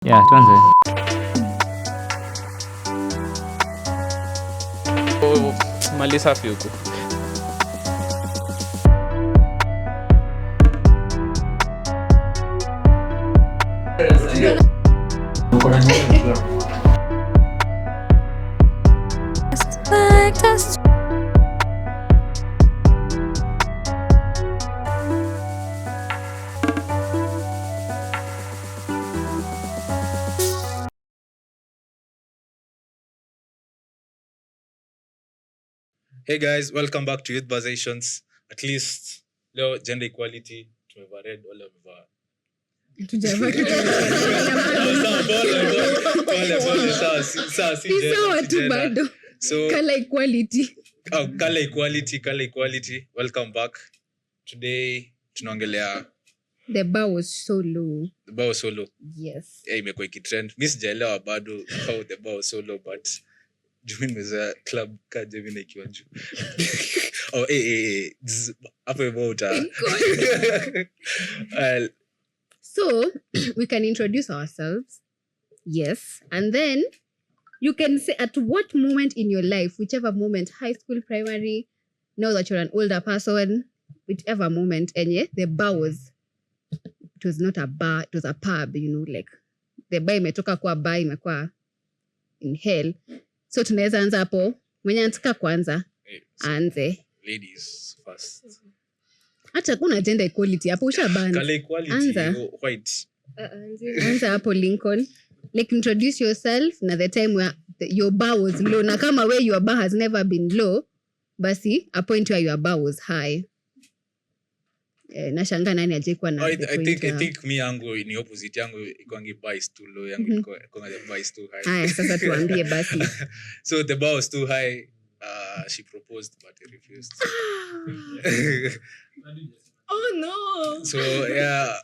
Yeah, tuanze. Mali safi huko. Hey guys, welcome back to Youth Conversations. At least leo gender equality tumeva read wale wameva. So color equality. Color equality. Welcome back. Today tunaongelea The bar was so low. the bar was so low. Yes. Yeah, imekuwa ikitrend. Mimi sijaelewa bado how the bar was so low, but Jumi nimeza club ka Jevina ikiwa juu. Oh, hapo hivyo uta. So, we can introduce ourselves. Yes. And then you can say at what moment in your life, whichever moment, high school, primary, now that you're an older person, whichever moment, and yeah, the bar was, it was not a bar, it was a pub, you know, like the bar imetoka kwa bar imekuwa in hell. So tunaweza anza hapo. Mwenye anataka kwanza anze. Ladies first. Hata kuna gender equality hapo ushabana. Color equality, Anza. white. Anza hapo Lincoln. Like introduce yourself na the time where your bar was low. Na kama where your bar has never been low, basi a point where your bar was high. Nashangaa nani ajekuwa na I think me yangu ni opposite yangu ikwangi bar is too low, yangu ikwangi the bar is too high. Haya sasa tuambie basi. So the bar was too high. She proposed but I refused. Oh no. So yeah,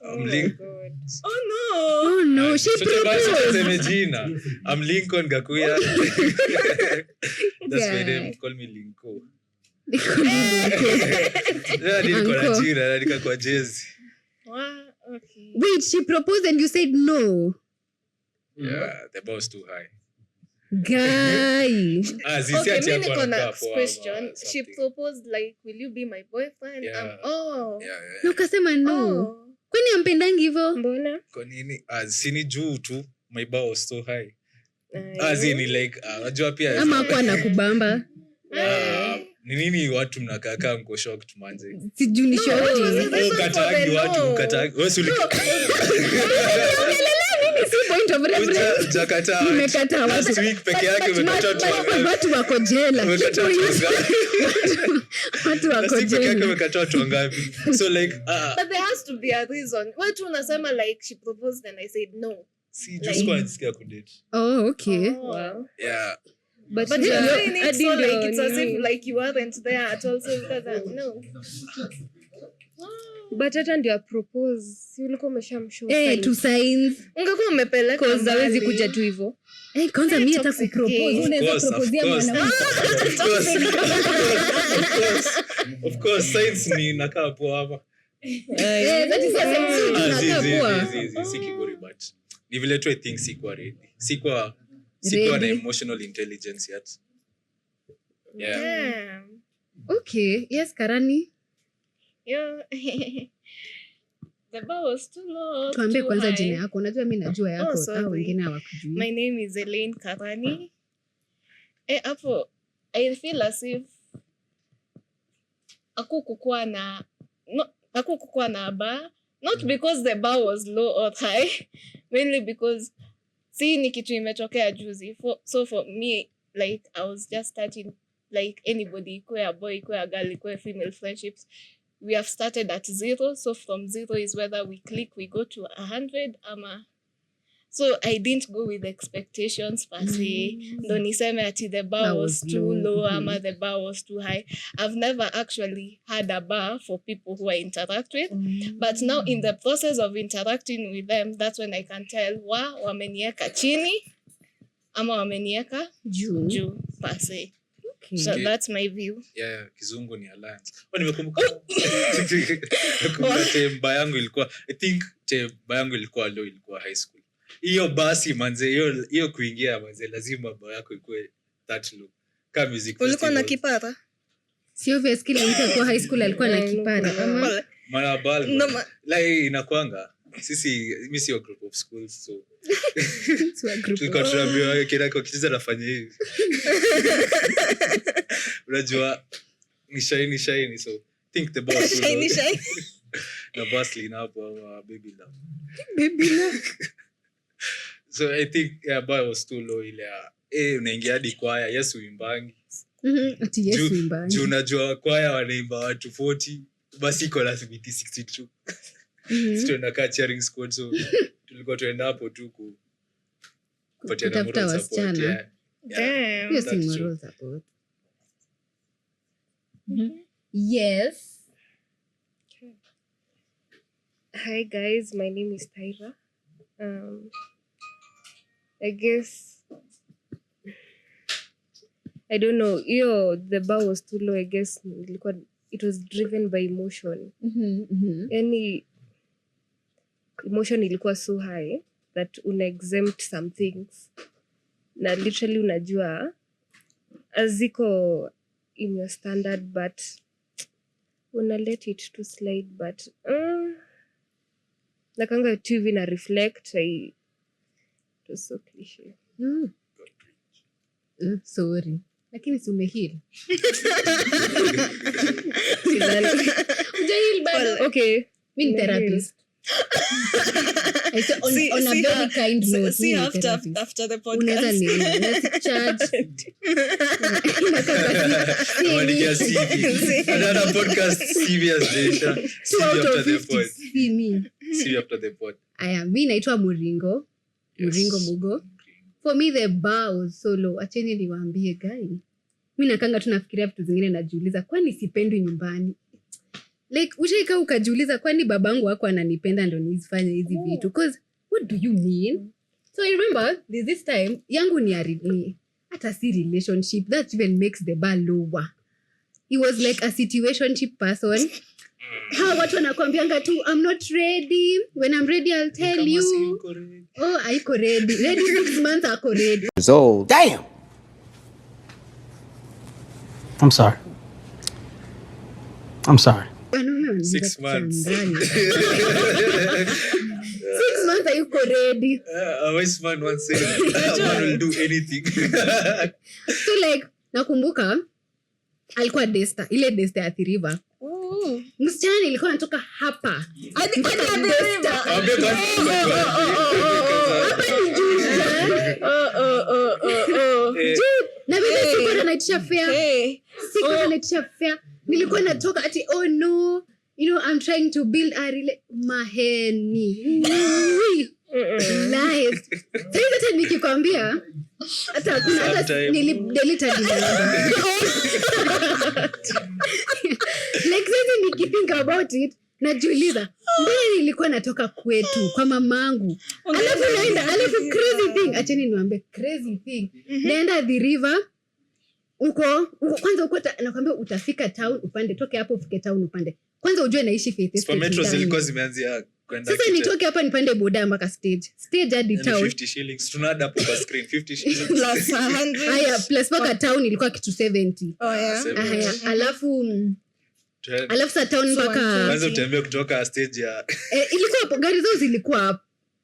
Oh no, she proposed. I'm Lincoln Gakuya. That's my name. Call me Linko. Okay. Wait, she proposed and you said no. Yeah, the bar was too high. Guy. Okay, me niko na question. She proposed like, will you be my boyfriend? Yeah. Na ukasema no. Kwani ampendangi hivyo? Mbona? Kwa nini? Sini juu tu, my bar was so high. Ni like, unajua pia Ama kwa nakubamba. Ni nini watu mnakaa mko shock tumanze? Sijui ni shorty. Ukataagi watu, ukataagi. Wewe Si point of reference. Jakata. Umekata watu. Last week peke yake umekata watu wako jela. Umekata watu wako Last week peke yake jela. umekata watu wangapi? So like But there has to be a reason. Watu unasema like she proposed and I said no. si just kwa nisikia kudate. Oh, okay. Wow. Yeah. But you're saying it so like it's as if like you weren't there at all, so because no. But hata ndio propose. Si ulikuwa umeshamshow. To signs. Ungekuwa umepeleka Cause hawezi kuja tu hivyo. Kwanza mimi hata kupropose. Unaweza propose mwanamke. Of course, science ni nakaa poa hapa. That is a Si kiburi but ni vile tu I think sikuwa ready. Sikuwa na emotional intelligence yet. Yeah. Yeah. Okay. Yes, Karani. Yeah. The bar was too low. Tuambie too kwanza high. jina yako. Unajua mimi najua yako sorry. au wengine hawakujui. My name is Elaine Karani. Hapo I feel as if hakukuwa na bar, not because the bar was low or high, mainly because ni kitu imetokea juzi. So for me, like I was just starting, like anybody, a boy, a girl, female friendships, we have started at 0. So from 0 is whether we click, we go to 100 so I didn't go with expectations per se. Ndo niseme ati the bar was too low ama the bar was too high. I've never actually had a bar for people who I interact with. But now in the process of interacting with them, that's when I can tell wamenieka chini ama wamenieka juu per se. Okay. So that's my view. Yeah, kizungu ni alliance. Nimekumbuka. Bar yangu ilikuwa, I think bar yangu ilikuwa low, ilikuwa high school. hiyo basi manze, hiyo kuingia manze lazima bao yako ikuwe that low. Kama music ulikuwa na festival. kipara Si obvious kila mtu alikuwa high school alikuwa na kipara ama Mana ball. No, Like inakuanga. Mimi sio group of schools so. to a group. Tulikuwa tunaambiwa kila kwa kitu anafanya hivi. Unajua ni shiny so think the boss. shiny Na Basley na hapo baby love. Baby love. So I think boy was too low ile unaingia hadi kwaya yes uimbangi. Ati yes uimbangi. Juu unajua kwaya wanaimba watu 40 basi iko na 62. Sio nakaa cheering squad so tulikuwa tuenda hapo tu kupatiana moral support. damn Hiyo si moral support. Yes. Hi guys, my name is Tyra. I guess I don't know. The bar was too low. I guess it was driven by emotion. Any emotion ilikuwa so high that exempt some things. Na literally unajua aziko in your standard but una let it to slide but nakanga tu hivi na reflect it was so cliche. Sorry. Lakini si umehil. Ujahil bado. Okay. Mimi ni therapist. I say on a very kind note. see after the Unaweza podcast ni charge. Wanikia CV. Another podcast CV as Deisha. CV after the pod. See me. CV after the pod. Aya, mi naitwa Muringo. Muringo Mugo. For me the bar was so low. Acheni niwaambie guys. Mi nakanga tunafikiria vitu zingine najiuliza kwani sipendwi nyumbani. Like ushaika ukajiuliza kwani babangu wako ananipenda ndo nizifanye hizi vitu cause what do you mean? So I remember this time yangu ni hata si relationship that even makes the bar lower. He was like a situationship person. Hawa watu wanakuambianga tu I'm not ready. When I'm ready I'll tell you. Oh, haiko ready. Ready 6 months ako ready. So damn. I'm sorry. 6 months. 6 months hayuko ready. A wise man once said, a man will do anything. So like nakumbuka alikuwa Desta, ile Desta ya Thiriva. Msichana ilikuwa anatoka hapa. hadi Desta. Na vile sikuwa naitisha fare. Sikuwa naitisha fare. Nilikuwa natoka ati oh no, I'm trying to build a maheni. Nice. Sasa hata nikikwambia hata kuna hata nilidelete like sasa nikithink about it najiuliza mbona nilikuwa natoka kwetu kwa mamangu alafu crazy thing acheni niwaambie crazy thing naenda the river uko kwanza uko nakwambia utafika town upande toke hapo ufike town upande kwanza ujue naishi Faith Estate Metro zilikuwa zimeanzia kwenda sasa nitoke hapa nipande boda mpaka stage hadi town 50 shillings tunada hapo kwa screen 50 shillings plus 100 haya plus mpaka town ilikuwa kitu 70 haya alafu sa town mpaka kwanza utembea kutoka stage ya ilikuwa hapo gari zao zilikuwa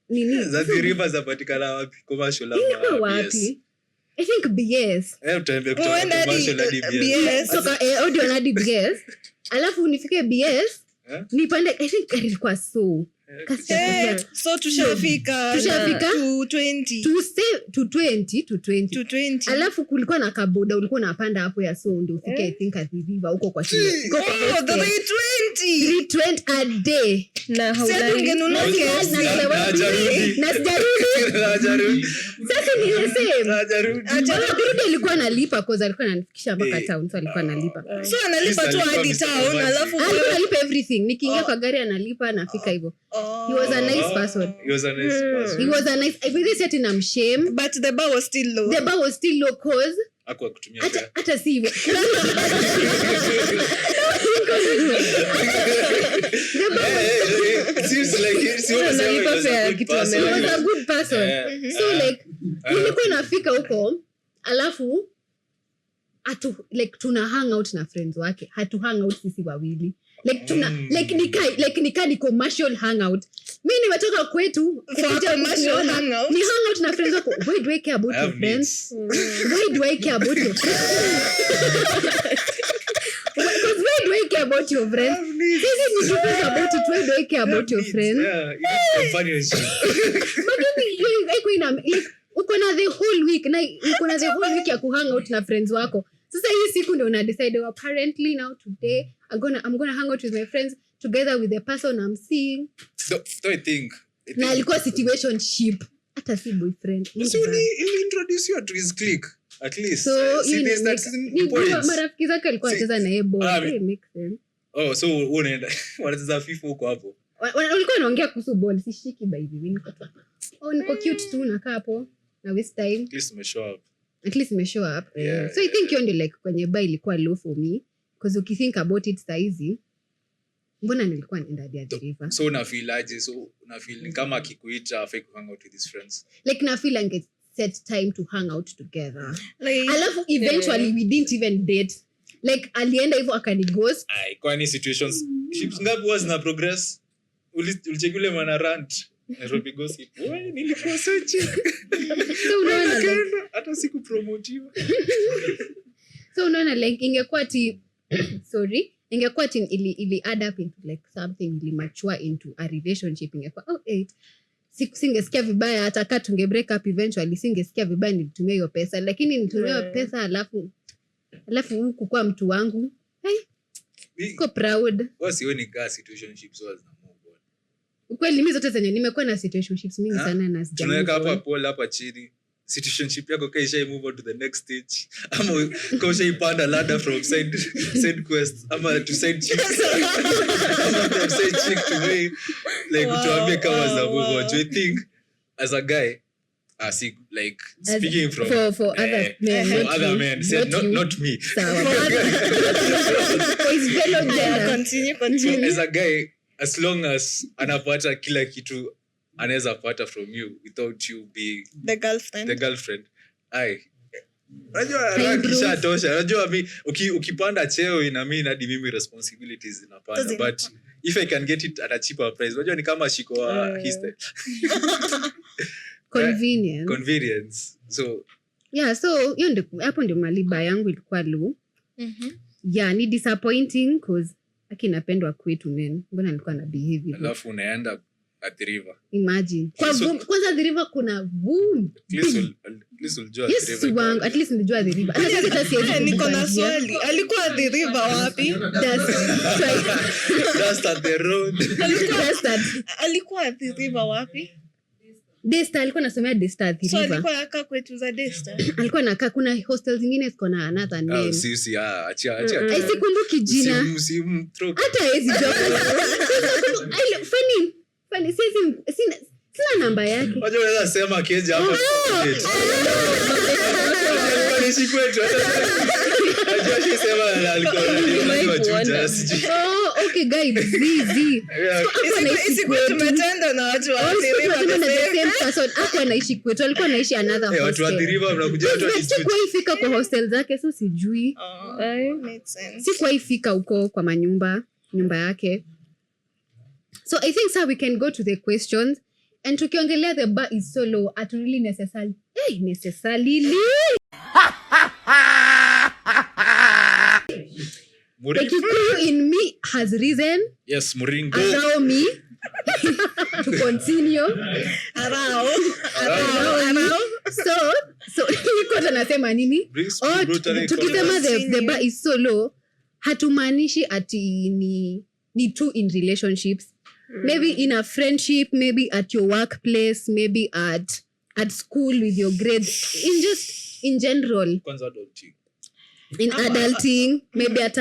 nini za river zapatikana wapi commercial ilikuwa wapi I think BS utembea kutoka commercial hadi BS kutoka audio hadi BS alafu nifike BS nipande I think gari ilikuwa so so tushafika to 20 alafu kulikuwa na kaboda ulikuwa unapanda hapo ya so ndio ufike I think River huko kwa shule 320 a day na haulali na sijarudi sasa nilisema kurudi alikuwa analipa cause alikuwa ananifikisha mpaka town so alikuwa analipa so analipa tu hadi town alafu analipa everything nikiingia kwa gari analipa nafika hivyo he was a nice person he was a nice I really said in shame but the bar was still low akwa kutumia hata si hivyo It seems like he was a good person. So like nilikuwa nafika huko alafu like tuna hang out na friends wake, hatu hang out sisi wawili, like tuna like ni commercial hangout. Mimi nimetoka kwetu commercial hangout. Ni hangout na friends wako. Why do I care about your friends? Why do I care about your friends? Why do I care about your friends? This is about it. Why do I care about your friends? Yeah, companionship. Like uko na the whole week na uko na the whole week ya kuhang out na friends wako. Sasa hii siku ndio una decide apparently now today I'm gonna hang out with my friends together with the person I'm seeing. So I think Na alikuwa situationship, hata si boyfriend. So he introduce you to his clique at least. So See this that's important. Marafiki zake alikuwa anacheza na yeye ball. Make sense. Oh, so unaenda wanacheza FIFA huko hapo. Walikuwa wanaongea kuhusu ball, sishiki by the way. Niko cute tu nakaa hapo na waste time. At least umeshow up. So I think hiyo ndio like kwenye bar ilikuwa low for me because ukithink about it saizi mbona nilikuwa naenda the river. So una feel aje? So una feel kama akikuita fake hang out with his friends. Like na feel like set time to hang out together. Like Alafu eventually we didn't even date. Like alienda hivyo akanighost. Ai, kwani situations ships ngapi was na progress? Ulicheck ule mana rant Nairobi gossip. Wewe nilikuwa so chick. So unaona like hata siku promotiwa. So unaona like ingekuwa ili add up into like something ili mature into a relationship, ingekuwa singesikia vibaya hata kama tunge break up eventually, singesikia vibaya nilitumia hiyo pesa, lakini nilitumia hiyo pesa alafu huku kwa mtu wangu niko proud. Wasioni gas situationships was na move on. Ukweli mimi zote zenye nimekuwa na situationships mingi sana na sija. Tunaweka hapa poll hapa chini. Situationship yako kaisha move on to the next stage. Ama kaisha ipanda ladder from side quest ama to side chick. Ama from side chick to me. Like tuambie kama za move on. Do you think as a guy like speaking from for other men, for other men said not me. continue. So as a guy, as long as anapata kila kitu anaweza pata from you without you being the girlfriend. Unajua kisha tosha. Unajua mimi ukipanda cheo ina mean hadi mimi responsibilities zinapanda, but if I can get it at a cheaper price, unajua ni kama shiko wa history. Convenience. So hiyo ndio hapo ndio maliba yangu ilikuwa low. Ni disappointing cause akinapendwa kwetu men. Mbona nilikuwa na behavior. Alafu unaenda at the river. Imagine. Kwanza the river kuna boom. At least ulijua the river. At least nilijua the river. Niko na swali. Alikuwa the river wapi? Just at the road. Alikuwa the river wapi? Daystar alikuwa nasomea Daystar the river. So alikuwa anakaa kwetu za Daystar. Alikuwa anakaa kuna hostels zingine ziko na another name. Achia. Sikumbuki jina. Hata hizi joke. Funny sina namba yake. Unajua unaweza sema keja hapa. Ni kwetu. Unajua shi sema alikuwa chuja siji. Okay guys, zizi. Isikuwa tumetenda na watu wa person hapo anaishi kwetu, alikuwa anaishi another hostel. Watu wa river mnakuja watu wa sikuwa ifika kwa hostel zake, so sijui. Makes sense. Sikuwa ifika huko kwa nyumba yake. So I think we can go to the questions, and tukiongelea the bar is so low at really necessarily. The Kikuyu in me has risen. Yes, Muringo. Allow me to continue. Allow. So niko nasema nini? Tukisema the bar is so low, hatumaanishi ati ni two in relationships. Maybe in a friendship, maybe at your workplace, maybe at school with your grades, in general. In adulting, maybe at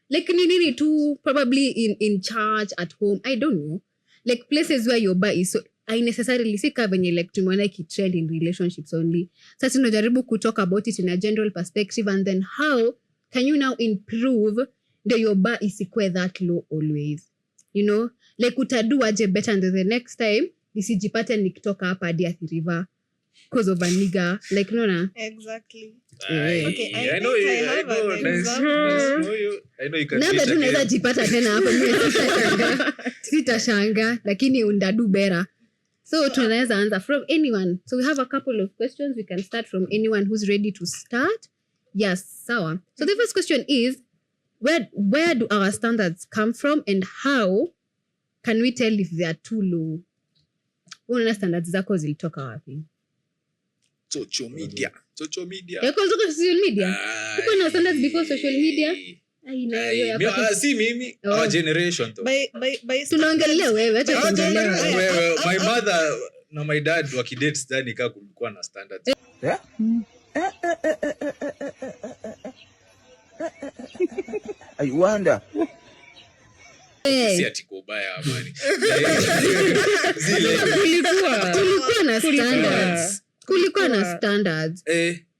like nini too, probably in church, at home, I don't know. Like places where your bar is so I necessarily sika venye like tumeona trend in relationships only. Sasa tunajaribu ku talk about it in a general perspective, and then how can you now improve ndio your bar isikwe that low always, you know, like utadu aje better and the next time nisijipate nikitoka hapa hadi Athi River because of a nigga, like no. Exactly. Okay, I know think I have an example. I know you can. Nada tunaweza jipata tena hapo mimi sitashanga lakini undadu better. So tunaweza answer from anyone. So we have a couple of questions. We can start from anyone who's ready to start. Yes, sawa. So the first question is, where do our standards come from and how can we tell if they are too low? Unaona standards zako zilitoka wapi? Social media. Yako kutoka social media? Uko na standards before social media? Si mimi, our generation though. Tunaongelea wewe, acha tuongelee. My mother na my dad wakidate sidhani kaa kulikuwa na standards. I wonder. Si ati kubaya amani. Kulikuwa na standards.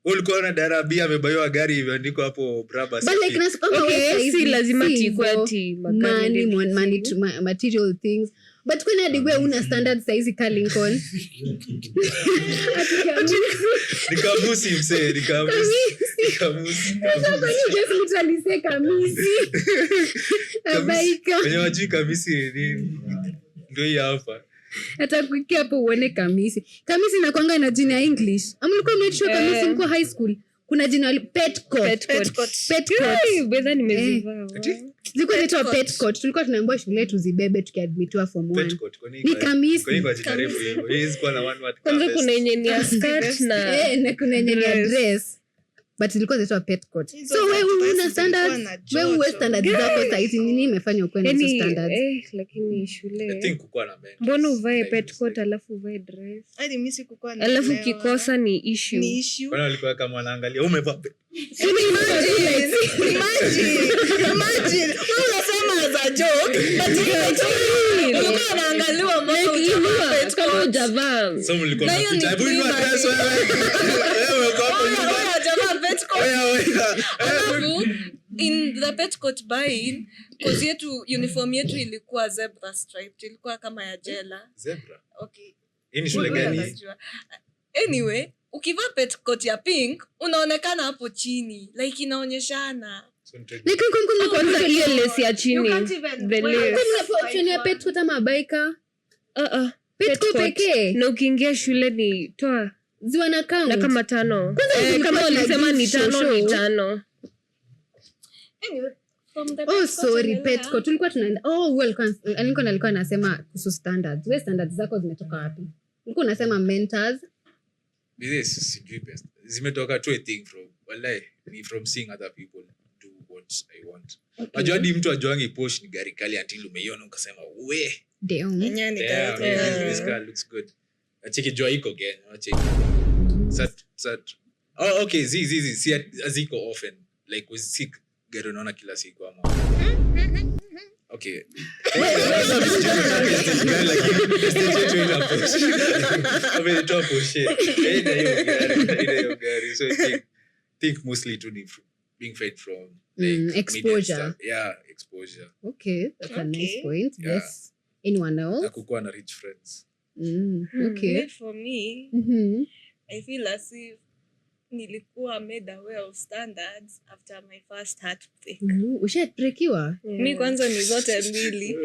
Ulikuwa na darabia amebayiwa gari imeandikwa hapo Brabus. But like si lazima tikwati money to material things. But when hadi wewe una standards size ka Lincoln. Nikamusi msee, nikamusi. Sasa kwa nini just literally say kamisi? Abaika. Wenye wajui kamisi ni nini? Ndio hii hapa. Hata kuikia hapo uone kamisi. Kamisi inakuanga na jina ya English. Amulikuwa mnachua kamisi mko high school. Kuna jina petcoat. Beza nimezivaa. Zilikuwa zinaitwa petcoat. Tulikuwa tunaambiwa shule tuzibebe tukiadmitiwa form 1. Ni kamisi. Kwa nini jina refu hivyo? Hii kwa na one word. Kwanza kuna yenye ni skirt na kuna yenye ni dress. But zilikuwa zinaitwa petcoat. So wewe una standards. Wewe standards zako saizi nini imefanya uko na hizo standards? Lakini shule. I think kukuwa na men. Mbona uvae petcoat alafu uvae dress? Hadi mimi sikukuwa na. Alafu kikosa ni issue. Bwana alikuwa kama wanaangalia umevaa. Imagine. Unasema as a joke, but ulikuwa unaangaliwa mbona kama hujavaa. So mlikuwa mnapicha. Hebu inua dress wewe uko hapo nyuma. In the petcoat buying, cause yetu uniform yetu ilikuwa zebra striped, ilikuwa kama ya jela. Zebra. Okay. Hii shule gani? Anyway, ukivaa petcoat ya pink, unaonekana hapo chini, like inaonyeshana. Nikumkumbuka kwanza Ile lace ya chini. The lace. kuna option ya petcoat ama baika. Petcoat pekee. Na ukiingia shule ni toa Ziwa na count. na kama 5. Kama ulisema ni 5 ni 5. Anyway, from the Sorry, petcoat. Tulikuwa tunaenda. Alikuwa anasema kuhusu standards. Wewe standards zako zimetoka wapi? Ulikuwa unasema mentors. This sijui best. Zimetoka to a thing from seeing other people do what I want. Najua hadi mtu ajuangi Porsche ni gari kali until umeiona ukasema we. Damn. This car looks good. Acheki jua iko again. Acheki. Sat. Oh, okay. Si aziko often. Like we sick gari unaona kila siku ama. Okay. So I think mostly to being fed from exposure. Yeah, exposure. Okay, that's a nice point. Yeah. Yes. Anyone else? Na kukuwa na rich friends. Okay. For me, I feel as if nilikuwa made aware of standards after my first heartbreak. Ushatrekiwa? Mi kwanza ni zote mbili.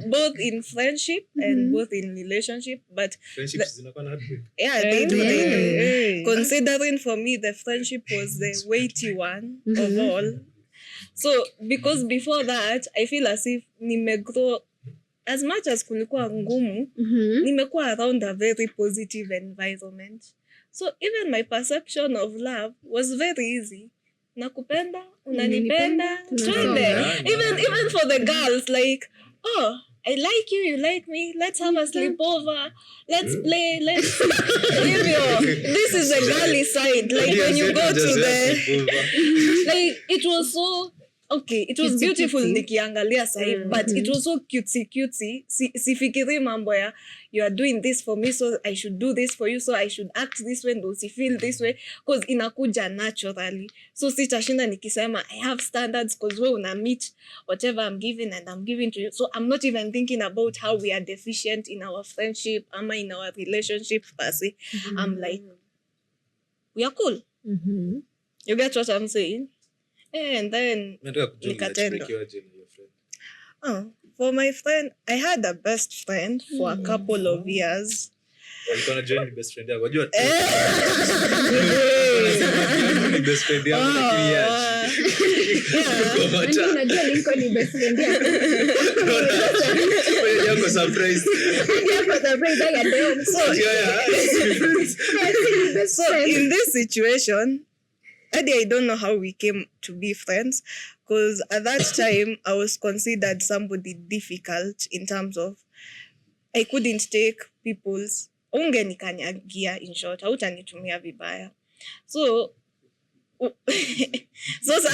Both in friendship and both in relationship, but friendships zinakuwa na heartbreak. yeah, they do. Considering for me the friendship was the weighty one of all. So because before that I feel as if nimegrow, as much as kulikuwa ngumu, nimekuwa around a very positive environment. So even my perception of love was very easy. Nakupenda, unanipenda, twende. Even for the girls, like, oh, I like you, you like me, let's have a sleepover, let's play, let's this is the girly side. Like when you go to the like it was so okay, it was Cutesy, beautiful cutesy. nikiangalia sahi, but it was so cutesy. Sifikiri mambo ya you are doing this for me, so I should do this for you, so I should act this way, ndo feel this way, because inakuja naturally. So sitashinda nikisema I have standards because we una meet whatever I'm giving and I'm giving to you. So I'm not even thinking about how we are deficient in our friendship ama in our relationship per se. I'm like, we are cool. You get what I'm saying? And then Nataka kujua Nikatendo. mnachukuliwaje na your friend. for my friend, I had a best friend for a couple of years. Alikuwa anajua ni best friend yako. Wajua tu. Ni best friend yako lakini yaje. Ndio unajua Lincoln ni best friend yako. Wewe yako surprise. So in this situation, I don't know how we came to be friends, because at that time I was considered somebody difficult in terms of I couldn't take people's ungenikanyagia, in short, hautanitumia vibaya. So sasa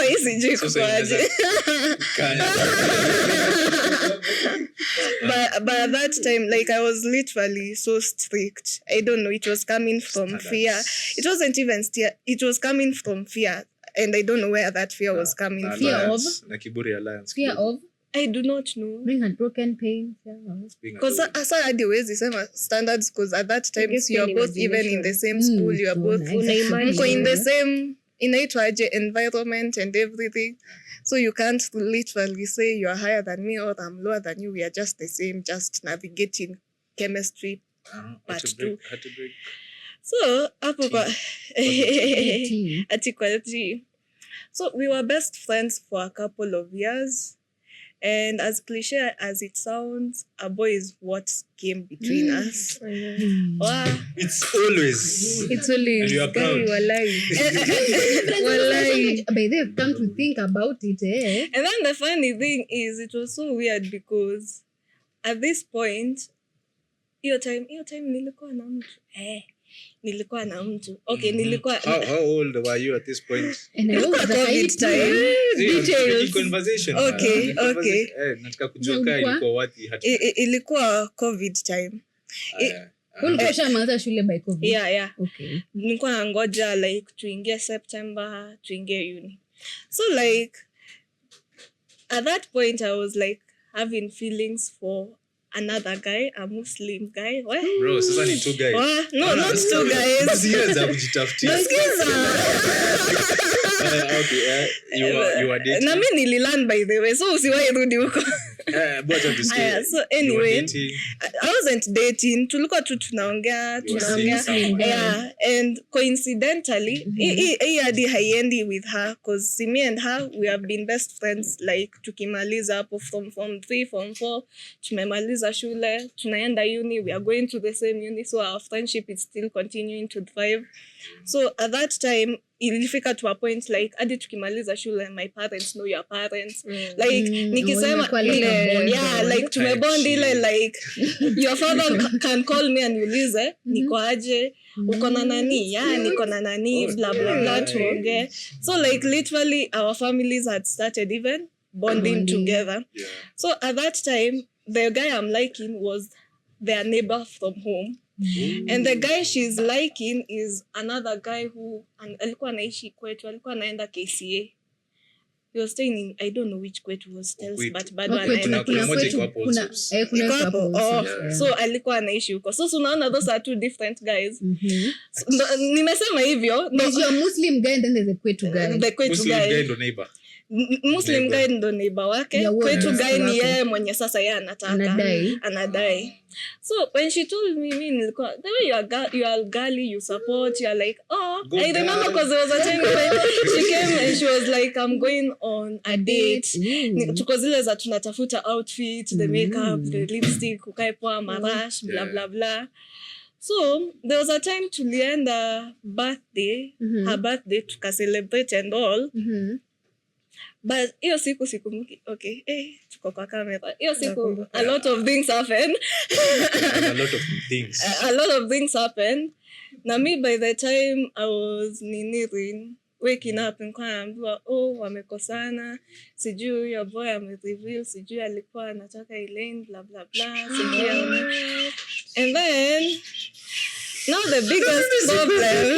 hii sijui kukoaje. But at that time, like, I was literally so strict. I don't know, it was coming from fear. It wasn't even it was coming from fear, and I don't know where that fear was coming from. Fear of? Na kiburi alliance. Fear of I do not know. being heartbroken, pain. Because asa hadi huwezi sema standards, because at that time guess you are pia ni both even in the same school, you are both Unaimagine. in the same inaitwaje environment and everything. So you can't literally say you are higher than me or I'm lower than you. We are just the same, just navigating chemistry part 2. So hapo kwa ati kwa G. So we were best friends for a couple of years. And as cliche as it sounds, a boy is what came between us. Wow. It's always. always And you are proud. By the come to think about it, And then the funny thing is, it was so weird because at this point, hiyo time nilikuwa na mtu. Nilikuwa na mtu. Okay, nilikuwa How old were you at this point? and I was Ilikuwa COVID time. Details. Conversation. Okay. Nataka kujua kama ilikuwa wapi hata. Ilikuwa COVID time. ulikuwa ushamaliza shule by COVID. Yeah. Okay. Nilikuwa nangoja like tuingie September, tuingie uni. So like at that point I was like having feelings for another guy, a Muslim guy. What? Bro, sasa ni two guys. What? No, not two guys. Siweza kujitafutia. Okay, you are dating. Na mimi nililearn by the way, so usiwahi rudi huko. Bwacha tusikie. Aya, so You were anyway, dating. I wasn't dating. Tulikuwa tu tunaongea. Yeah, and coincidentally, hii hadi haiendi with her, because me and her, we have been best friends like tukimaliza hapo from form 3, form 4, tumemaliza shule, tunaenda uni, we are going to the same uni, so our friendship is still continuing to thrive. So at that time, ilifika to a point like hadi tukimaliza shule, my parents know your parents, like nikisema like tumebond ile like your father can call me and niulize niko aje, uko na nani, niko na nani, blah blah blah, tuongee. So like literally our families had started even bonding together. Yeah. So at that time, the guy I'm liking was their neighbor from home. And the guy she's liking is another guy who alikuwa anaishi kwetu, alikuwa anaenda KCA. He was staying in, I don't know which kwetu hostels, but bado anaenda. Kuna hapo. So alikuwa anaishi huko. So unaona those are two different guys. Nimesema hivyo. There's your Muslim guy and then there's a Kwetu guy. The Kwetu Muslim guy guy. ndo neighbor. Muslim guy ndo neighbor wake. Kwetu guy ni yeye mwenye sasa yeye anataka. Anadai. So when she told me, nilikuwa, the way you are girly, you support, you are like, Good I remember because there was a time when she came and she was like, I'm going on a date. Tuko zile za tunatafuta outfit, the makeup, the lipstick, ukae poa, marash, blah blah blah. So there was a time tulienda birthday, her birthday, tuka celebrate and all. But hiyo siku okay, tuko kwa kamera. Hiyo siku a lot of things happen. A lot of things. Now me, by the time I was ninirin, waking up nilikuwa naambiwa wamekosana, sijui huyo boy amereveal, sijui alikuwa anataka Elaine bla bla bla, sijui and then now the biggest problem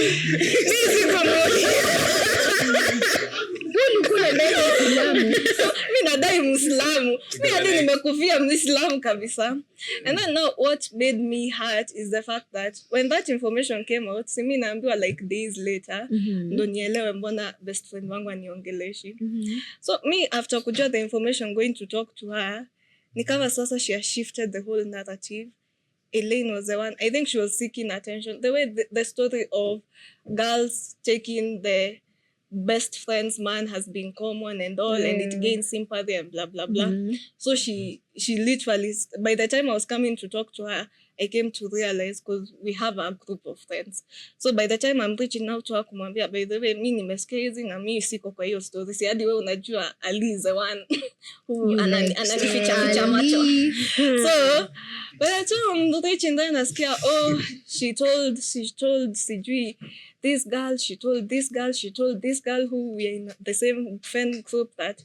mi nadai Muislamu, mi hadi nimekufia Muislamu kabisa. And then now what made me hurt is the fact that when that information came out, si mi naambiwa like days later ndo nielewe mbona best friend wangu aniongeleshi. So me after kujua the information, going to talk to her, ni kama sasa she has shifted the whole narrative. Elaine was the one, I think she was seeking attention. The way the story of girls taking the best friend's man has been common and all, and it gains sympathy and blah blah blah. So she literally, by the time I was coming to talk to her, I came to realize, because we have a group of friends, so by the time I'm reaching out to her kumwambia, by the way, mi nimesikia hizi na mi siko kwa hiyo story, si hadi wewe unajua Ali is the one who ananificha macho. So by the time I'm reaching there, nasikia she told sijui this girl, she told this girl who we are in the same friend group that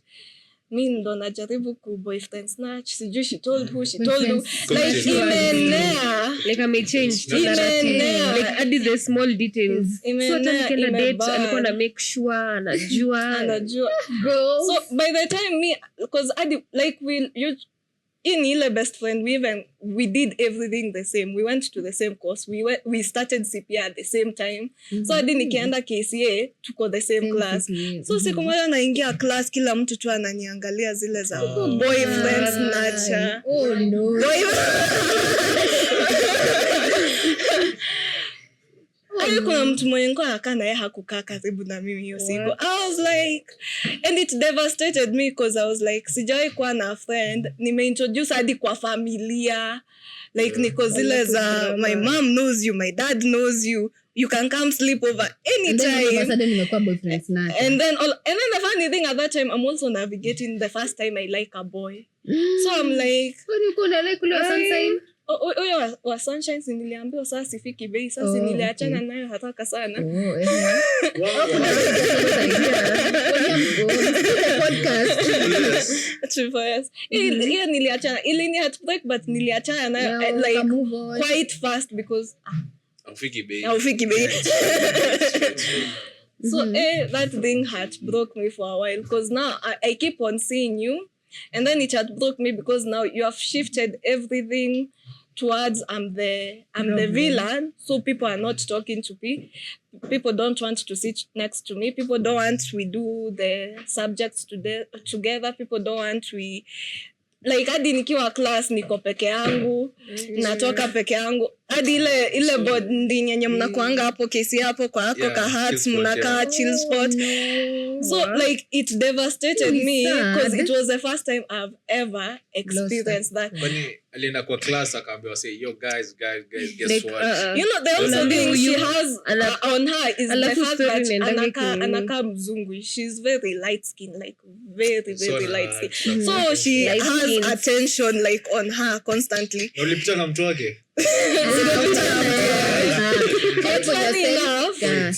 mi ndo najaribu ku boyfriend snatch, sijui she told who like imenea like amechange like add the small details. So tena date alikuwa na make sure anajua. So by the time me, because like in ile best friend, we did everything the same. We went to the same course. We started CPA at the same time. So hadi nikienda KCA tuko the same class. So siku moja naingia class, kila mtu tu ananiangalia zile za boyfriend snatcher. Oh no. Kuna mtu mwenye nilikuwa nakaa naye hakukaa karibu na mimi hiyo siku. I was like, and it devastated me because I was like, sijawahi kuwa na friend, nimeintroduce hadi kwa familia, like niko zile za my mom knows you, my dad knows you, you can come sleep over anytime. And then nimekuwa boyfriend snatcher. And then the funny thing at that time, I'm also navigating the first time I like a boy. So I'm like, sunshine. Huyo wa sunshine niliambiwa sasa sifiki bei, sasa niliachana nayo haraka sana. Podcast. Hiyo niliachana. Ilini heartbreak, but niliachana nayo like quite fast because aufiki bei. So that thing broke me for a while, because now I keep on seeing you, and then it had broke me because now you have shifted everything towards I'm the villain, so people are not talking to me. People don't want to sit next to me. People don't want we do the subjects together. People don't want we like hadi nikiwa class niko peke yangu, natoka peke yangu. Hadi ile bonding yenye mnakuanga hapo kesi hapo kwa hako ka hearts mnakaa chill spot. So like it devastated me because it was the first time I've ever experienced that. Bani alienda kwa class akaambiwa say yo guys guess like, what? You know the also thing she has on her is the fact that anaka mzungu. She's very light skin, like very light skin. So she has attention like on her constantly. Ulipita na mtu wake? Funny enough, at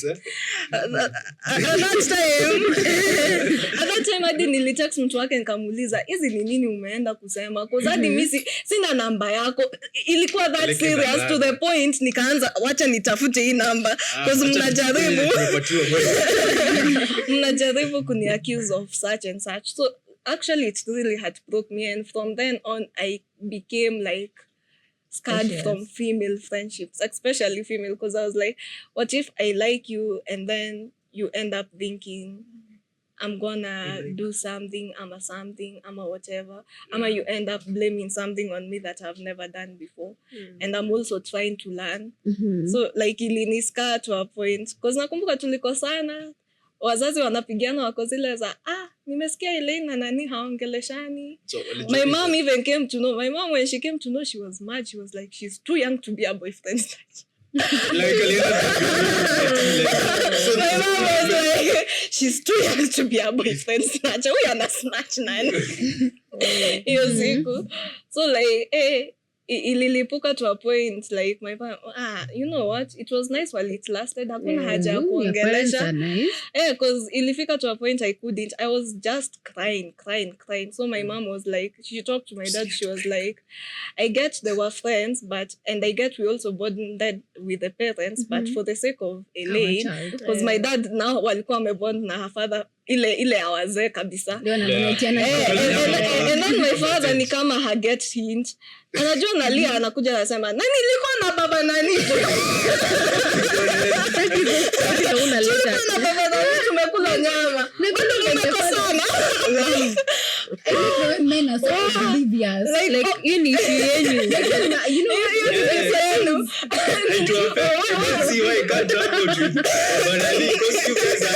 that time hadi nilitext mtu wake nikamuuliza hizi ni nini umeenda kusema, because hadi mimi sina namba yako. Ilikuwa that serious to the point nikaanza wacha nitafute hii namba because mnajaribu kuni accuse of such and such. So actually it really had broke me, and from then on I became like scarred from female friendships, especially female, because I was like, what if I like you and then you end up thinking I'm gonna do something, I'm a whatever, you end up blaming something on me that I've never done before, and I'm also trying to learn. So like iliniska to a point, because nakumbuka tulikosana, wazazi wanapigiana wako zile za nimesikia Elaine na nani haongeleshani. My mom even came to know. My mom, when she came to know, she was mad. She was like, she's too young to be a boyfriend snatcher. My mom was like, she's too young to be a boyfriend snatcher. We are not snatch nani. Hiyo siku. So like ililipuka to a point like my parents, you know what, it was nice while it lasted, hakuna haja ya kuongelesha because ilifika to a point I was just crying. So my mom was like, she talked to my dad, she was like, I get they were friends, and I get we also bonded with the parents, but for the sake of Elaine, because my dad now walikuwa amebond na her father ile awazee kabisa, and then my father ni kama haget hint, anajua nalia, anakuja anasema nani liko na baba nani tumekula nyama tumekosana men are so oblivious like you need to see why I can't talk about you, but I think because you guys are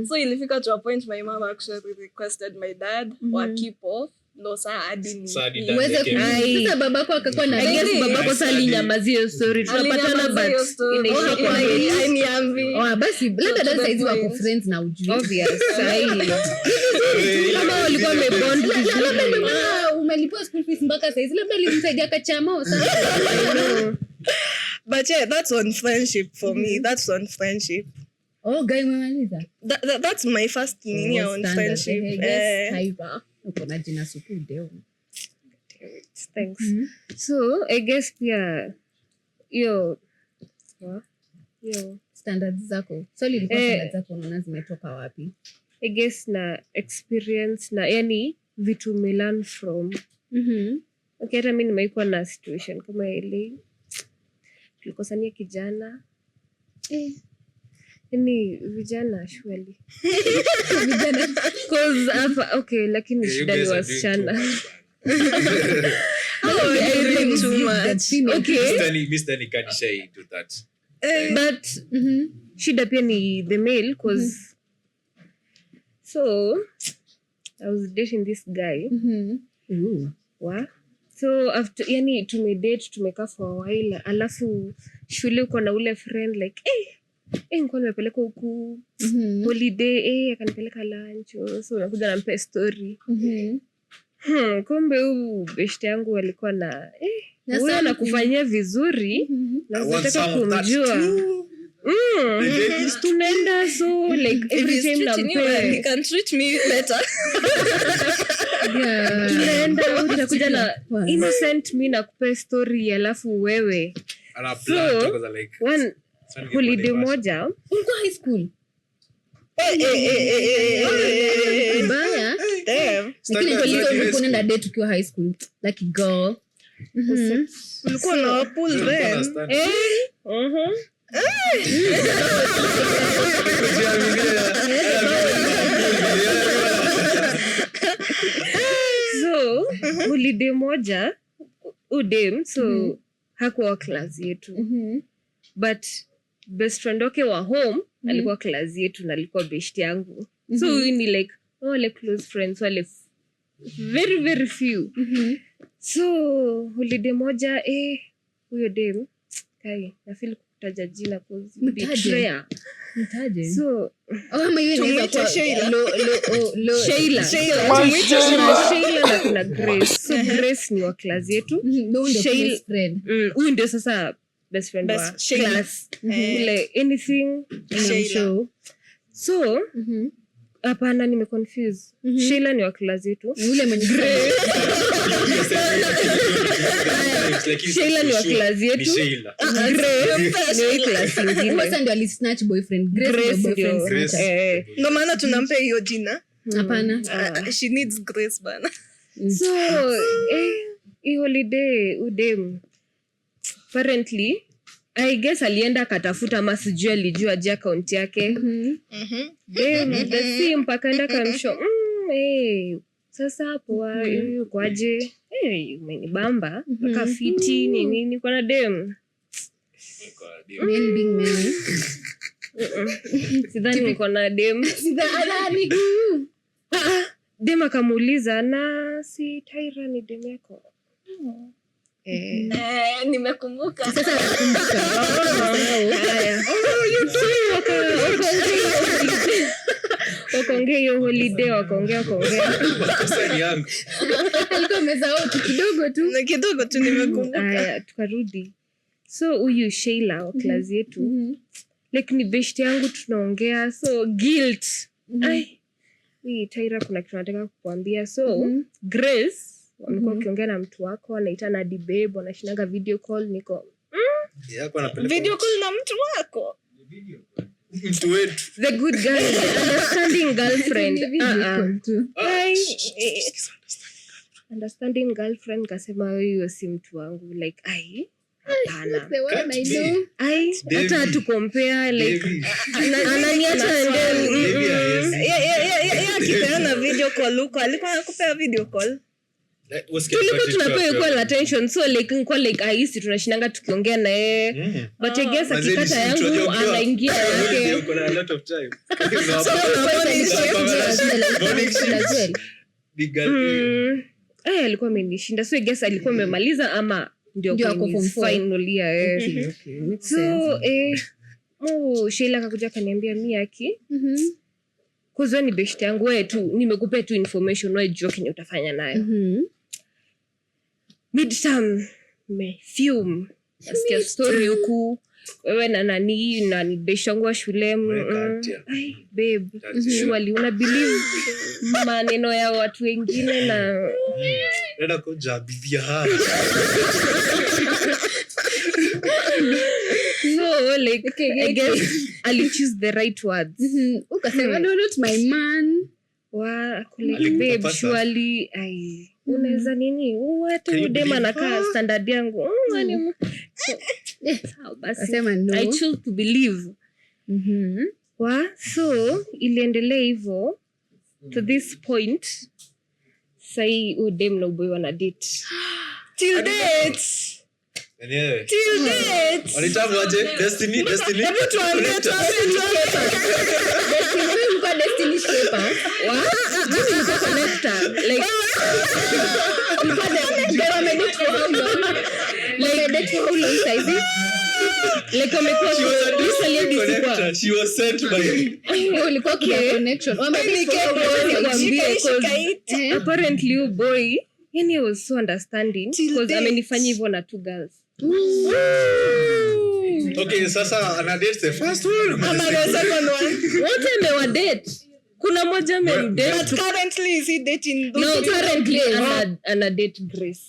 so ilifika to a point my mom actually requested my dad wa keep off ndo saa hadi uweze sasa babako akakuwa na babako sali nyamazio story tunapatana but inaisha kwa basi labda dada hizi wako friends na ujui obvious sahihi kama walikuwa wamebond umelipia school fees mpaka sasa labda alimsaidia kachama sasa but yeah, that's on friendship for me. That's on friendship. Guy umemaliza that's my first nini on friendship. Haiba uko na jina supu deo. Thanks. So I guess pia yo standards zako standards zako unaona zimetoka wapi? I guess na experience na yani vitu me learn from. Okay, hata mimi nimeikuwa na situation kama ile tulikosania kijana yani vijana surely vijana cause okay lakini shida ni wasichana Mr. Nikanisha into that but shida pia ni the male cause so I was dating this guy so after yani tumekaa for a while alafu shule uko na ule friend like nilikuwa nimepeleka huku holiday akanipeleka lunch so unakuja nampa story kumbe huyu beshte yangu alikuwa na huyo anakufanyia vizuri na unataka kumjua tunaenda so like every time he can treat me better tunaenda utakuja na innocent mi nakupa story alafu wewe so one holiday moja ulikuwa high school baya lakini ulikuwa unaenda date ukiwa high school like girl ulikuwa na pool then so holiday moja udem so hakuwa class yetu but best friend wake wa home alikuwa class yetu na alikuwa best yangu so we ni like wale close friends wale very very few so holiday moja huyo dem kai na feel kutaja jina cause betrayer mtaje so ama yeye inaweza kuwa Sheila na kuna Grace so Grace ni wa class yetu Sheila friend huyu ndio sasa best friend wa class ile anything show so hapana nimeconfuse Sheila ni wa class yetu yule mwenye Sheila ni wa class yetu Grace ni class nyingine sasa ndio alisnatch boyfriend Grace boyfriend ndio maana tunampa hiyo jina hapana she needs Grace bana so holiday udem apparently I guess alienda akatafuta ama sijui alijua je account yake the mpaka enda kamsho sasa hapo kwaje umenibamba mpaka fiti nini kwa na dem men being men sidhani niko na dem sidhani dem akamuuliza na si Tyra ni dem yako nimekumbuka sasa nakumbuka wakaongea hiyo holiday, wakaongea Sasa yangu. Alikuwa amesahau kidogo tu. Na kidogo tu nimekumbuka. Aya, tukarudi. So huyu Sheila wa class yetu like ni best yangu, tunaongea so guilt. Ai, hii Tyra kuna kitu nataka kukuambia. So Grace wamekuwa wakiongea na mtu wako anaitana babe, wanashinaga video call, niko Yako anapeleka. Video call na mtu wako. Mtu wetu. the good girl, the understanding girlfriend. Understanding girlfriend. Kasema hiyo si mtu wangu, like ai hapana. The one I know. Ai hata tu compare like Baby. ananiacha ndio. Baby, yes. Akipeana video call huko, alikuwa anakupea video call. Tulikuwa tunapewa equal attention, so like nilikuwa like ahisi tunashinanga tukiongea na yeye, but I guess akikata yangu anaingia yake. Uko na a lot of time. Big girl. Alikuwa amenishinda, so I guess alikuwa amemaliza ama ndio Ndio ako kwa form 4. final year. Okay, makes sense. So Sheila akakuja akaniambia mimi aki kuzwa ni best yangu, wewe tu nimekupea tu information, wewe jua kenye utafanya nayo. Midterm fume nasikia story huku wewe na nani na ni best yangu wa shule. Ai babe, surely una believe maneno ya watu wengine na Nenda koja bibia ha. so like I guess I'll choose the right words. Ukasema no, not my man. Wa kule Alikupa babe, pasa. surely ai unaweza nini watu Can you udema believe? nakaa standard yangu. Basi Akasema no. I choose to believe. So iliendelea hivyo to this point. Sai udem na uboy wana date. Till date. Enyewe. Till date. Walitamu aje? Destiny. Hebu tuambie. Kwa destiny shaper. Nilikuwa connector like like wamekuwa Connector. She was sent by. ulikuwa kuna connection. apparently you boy yani I was so understanding because amenifanyia hivyo na 2 girls. Okay, sasa ana date the first one. Ama the second one. Wote amewadate. Kuna moja amemdate. But currently is he dating those? No, currently ana date Grace.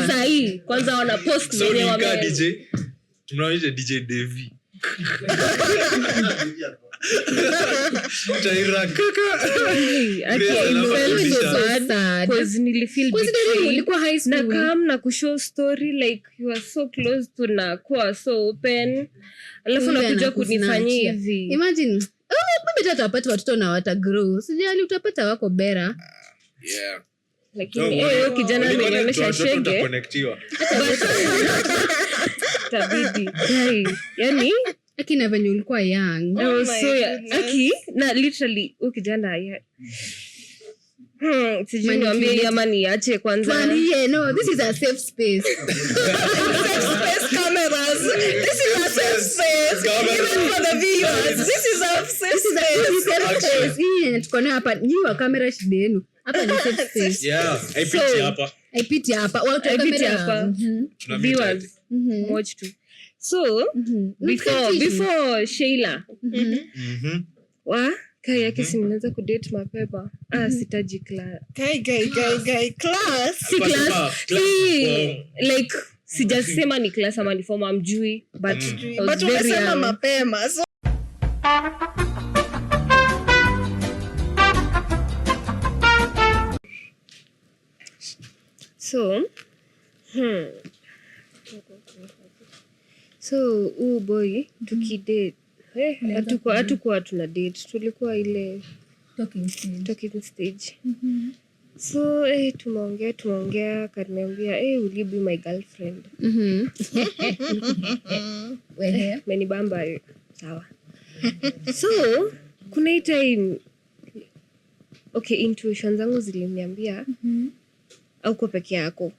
Sahi kwanza wana post So wenye nika wame DJ. Tunaoje DJ Devi. Tyra kaka. Because nilifeel Considering ulikuwa high school. na come na kushow story like you are so close to na kuwa so open, alafu Kumbe nakuja anakusnatch. kunifanyia hivi. Imagine, maybe hata utapata watoto na watagrow. Sijali utapata wako bera. Yeah. Lakini huyo kijana amenionyesha shege Utaconnectiwa. tabidi. Yani Lakini venye ulikuwa young. I was my so goodness. aki na literally huyo kijana sijui niambie ama niache kwanza. Man, yeah, no, this is a safe space. Space cameras. This is a safe space. Even for the viewers. This is a safe space. Hii yenye tuko nayo hapa, nyi wa kamera shida yenu. Hapa ni safe space. Yeah, haipiti hapa. Haipiti hapa. Watu wa Haipiti kamera. hapa. Tuna Viewers watch tu. So before Sheila kai yake sinaanza kudate mapema. Sitaji class. Guy. Class. Si class. Like sijasema ni class ama ni form amjui but I was But very umesema young. mapema. So so boy tukidate hatukuwa tuna date, tulikuwa ile talking stage. So tumeongea kaniambia will you be my girlfriend? Menibamba sawa. So kuna hii time okay, intuition zangu ziliniambia auko peke yako.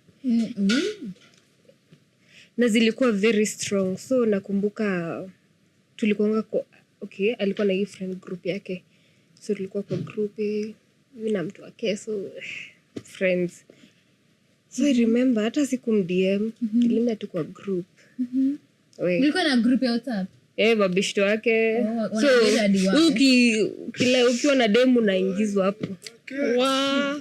Na zilikuwa very strong. So nakumbuka tulikuwa okay, alikuwa na hii friend group yake, so tulikuwa kwa group mimi na mtu wake, so friends. So I remember hata sikumdm, nilienda tu kwa group. Nilikuwa na group ya WhatsApp. Mabishto wake. So ukiwa na demu unaingizwa hapo. Wow.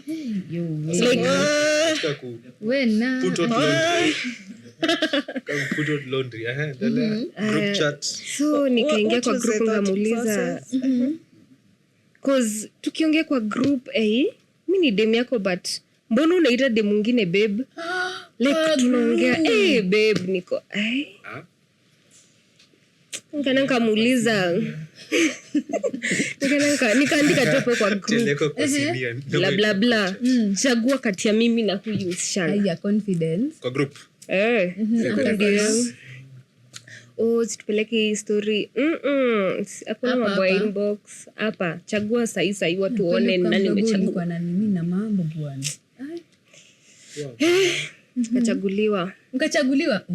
Put out laundry. Group chat. So nikaingia kwa group ngamuuliza. Cause tukiongea kwa group mimi ni demu yako, but mbona unaita demu mwingine babe? Like tunaongea babe niko nikamuuliza nikaandika topo kwa group bla bla bla, chagua kati ya mimi na huyu msichana. Ya confidence Kwa group. Situpeleke hii story. Hakuna mambo ya inbox hapa, chagua sahi watu waone nani umechagua. Na mimi na mambo bwana. Mkachaguliwa.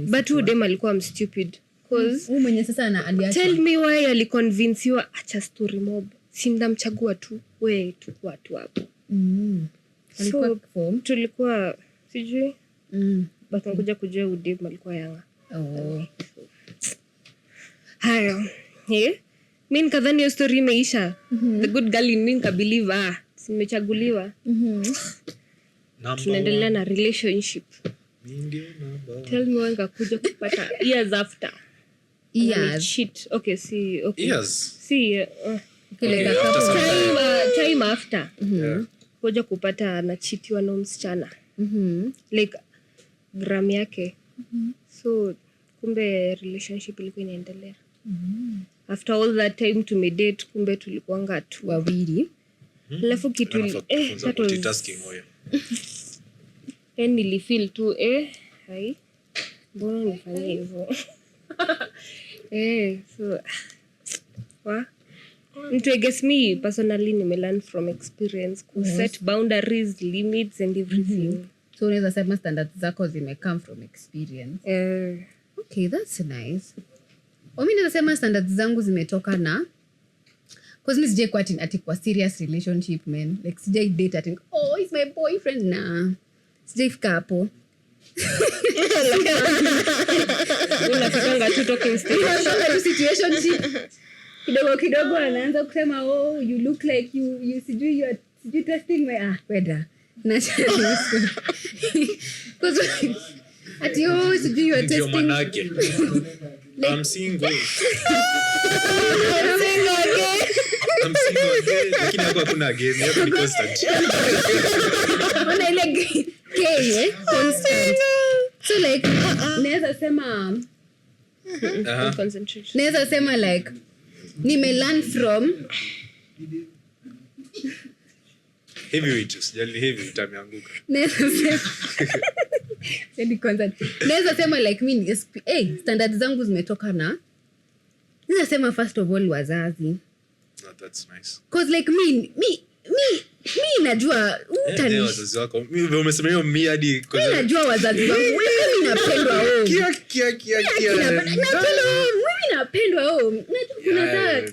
But huyu dem alikuwa stupid. Cause mwenye sasa aliacha. Tell me why aliconvince you acha story mob. Sindamchagua tu. We tukua tu hapo. So tulikuwa sijui. But nakuja kujua huyu dem alikuwa Yanga. Haya. Mimi nikadhani hiyo story imeisha. The good girl in me nikabelieve nimechaguliwa. Tunaendelea na relationship. Tell me when kakuja kupata years after. Cheat. Okay, see. Okay. Years. See. Time after. Kuja kupata na cheatiwa na msichana. Like gram yake. So kumbe relationship ilikuwa inaendelea. After all that time tumedate, kumbe tulikuanga tu wawili. Alafu kitu multitasking hoyo. Nilifeel tu hai mbona nifanye hivyo. So I guess me personally nimelearn from experience to set boundaries, limits and everything. So unaweza sema standards zako come from experience. Okay, that's nice. Mimi naweza sema standards zangu zimetoka na cause mimi sijai kwa ati kwa serious relationship man. Like sijai date ati he's my boyfriend na. Sijai fika hapo. Unafikanga tu talking stage. Unataka situationship. Kidogo anaanza kusema you look like you sijui testing my whether. Naturally. Cause ati sijui you are testing. I'm single. I'm single again. Lakini hapo hakuna again. Hapo ni constant. Ona ile constant. So like naweza sema Concentration. naweza sema like nimelearn from heavyweight, usijali heavyweight ameanguka. Naweza sema like mimi standards zangu zimetoka na naweza sema first of all wazazi. That's nice. Cause like me najua wazazi wako. Mimi umesema hiyo mimi hadi mimi najua wazazi wangu. Mimi napendwa kia. Mimi napendwa kuna saa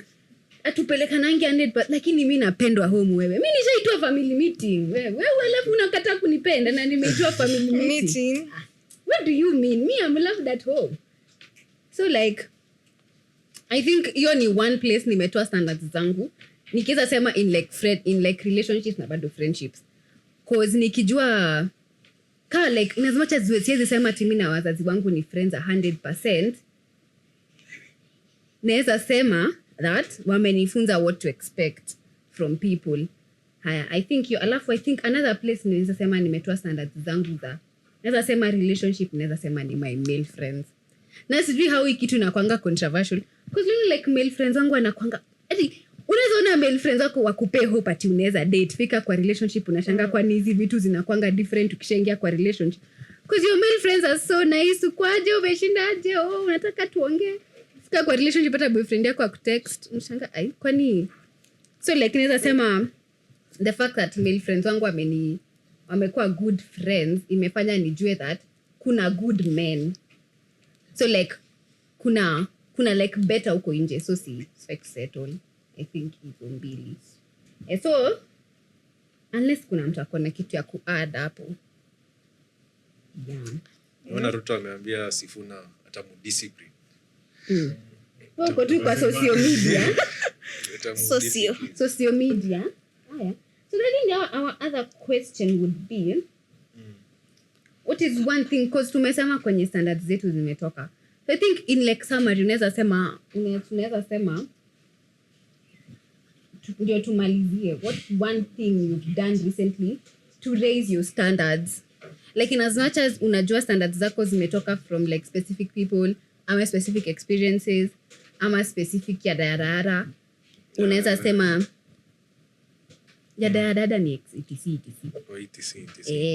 atupeleka nangi 100 lakini mimi napendwa home wewe. Mimi nishaitwa family meeting. Wewe alafu unakataa kunipenda na nimeitwa family meeting. What do you mean? Me I'm loved at home. So like I think hiyo ni one place nimetoa standards zangu. Nikiweza sema in like relationships na bado friendships. Cause nikijua like in as much as siwezi sema ati mimi na wazazi wangu ni friends 100%. Naweza sema that wamenifunza what to expect from people. Haya, I think another place naweza sema nimetoa standards zangu za. Naweza sema relationship, naweza sema ni my male friends. Na sijui how hii kitu inakuanga controversial. Because like male friends wangu wanakuanga unaweza ona male friends wako wakupe hope ati unaweza date, fika kwa relationship unashanga kwa hizi vitu zinakuanga different ukishaingia kwa relationship. Because your male friends are so nice. Kwaje umeshindaje? Unataka tuongee. Fika kwa relationship hata boyfriend yako akutext unashanga kwani. So like naweza sema the fact that male friends wangu wamekuwa good friends imefanya nijue that kuna good men. So like kuna kuna like better huko nje, so si expect settle. I think hizo mbili. So unless kuna mtu akona kitu ya kuadd hapo. Yeah. Naona Ruto ameambia Sifuna atamudiscipline. Wako tu kwa social media. Social media. Haya. So then our other question would be, what is one thing, because tumesema kwenye standards zetu zimetoka. So I think in like summary tunaweza sema ndio tumalizie, what one thing you've done recently to raise your standards, like in as much as unajua standards zako zimetoka from like specific people ama specific experiences ama specific yadayadara, unaweza sema yadayadada ni etc.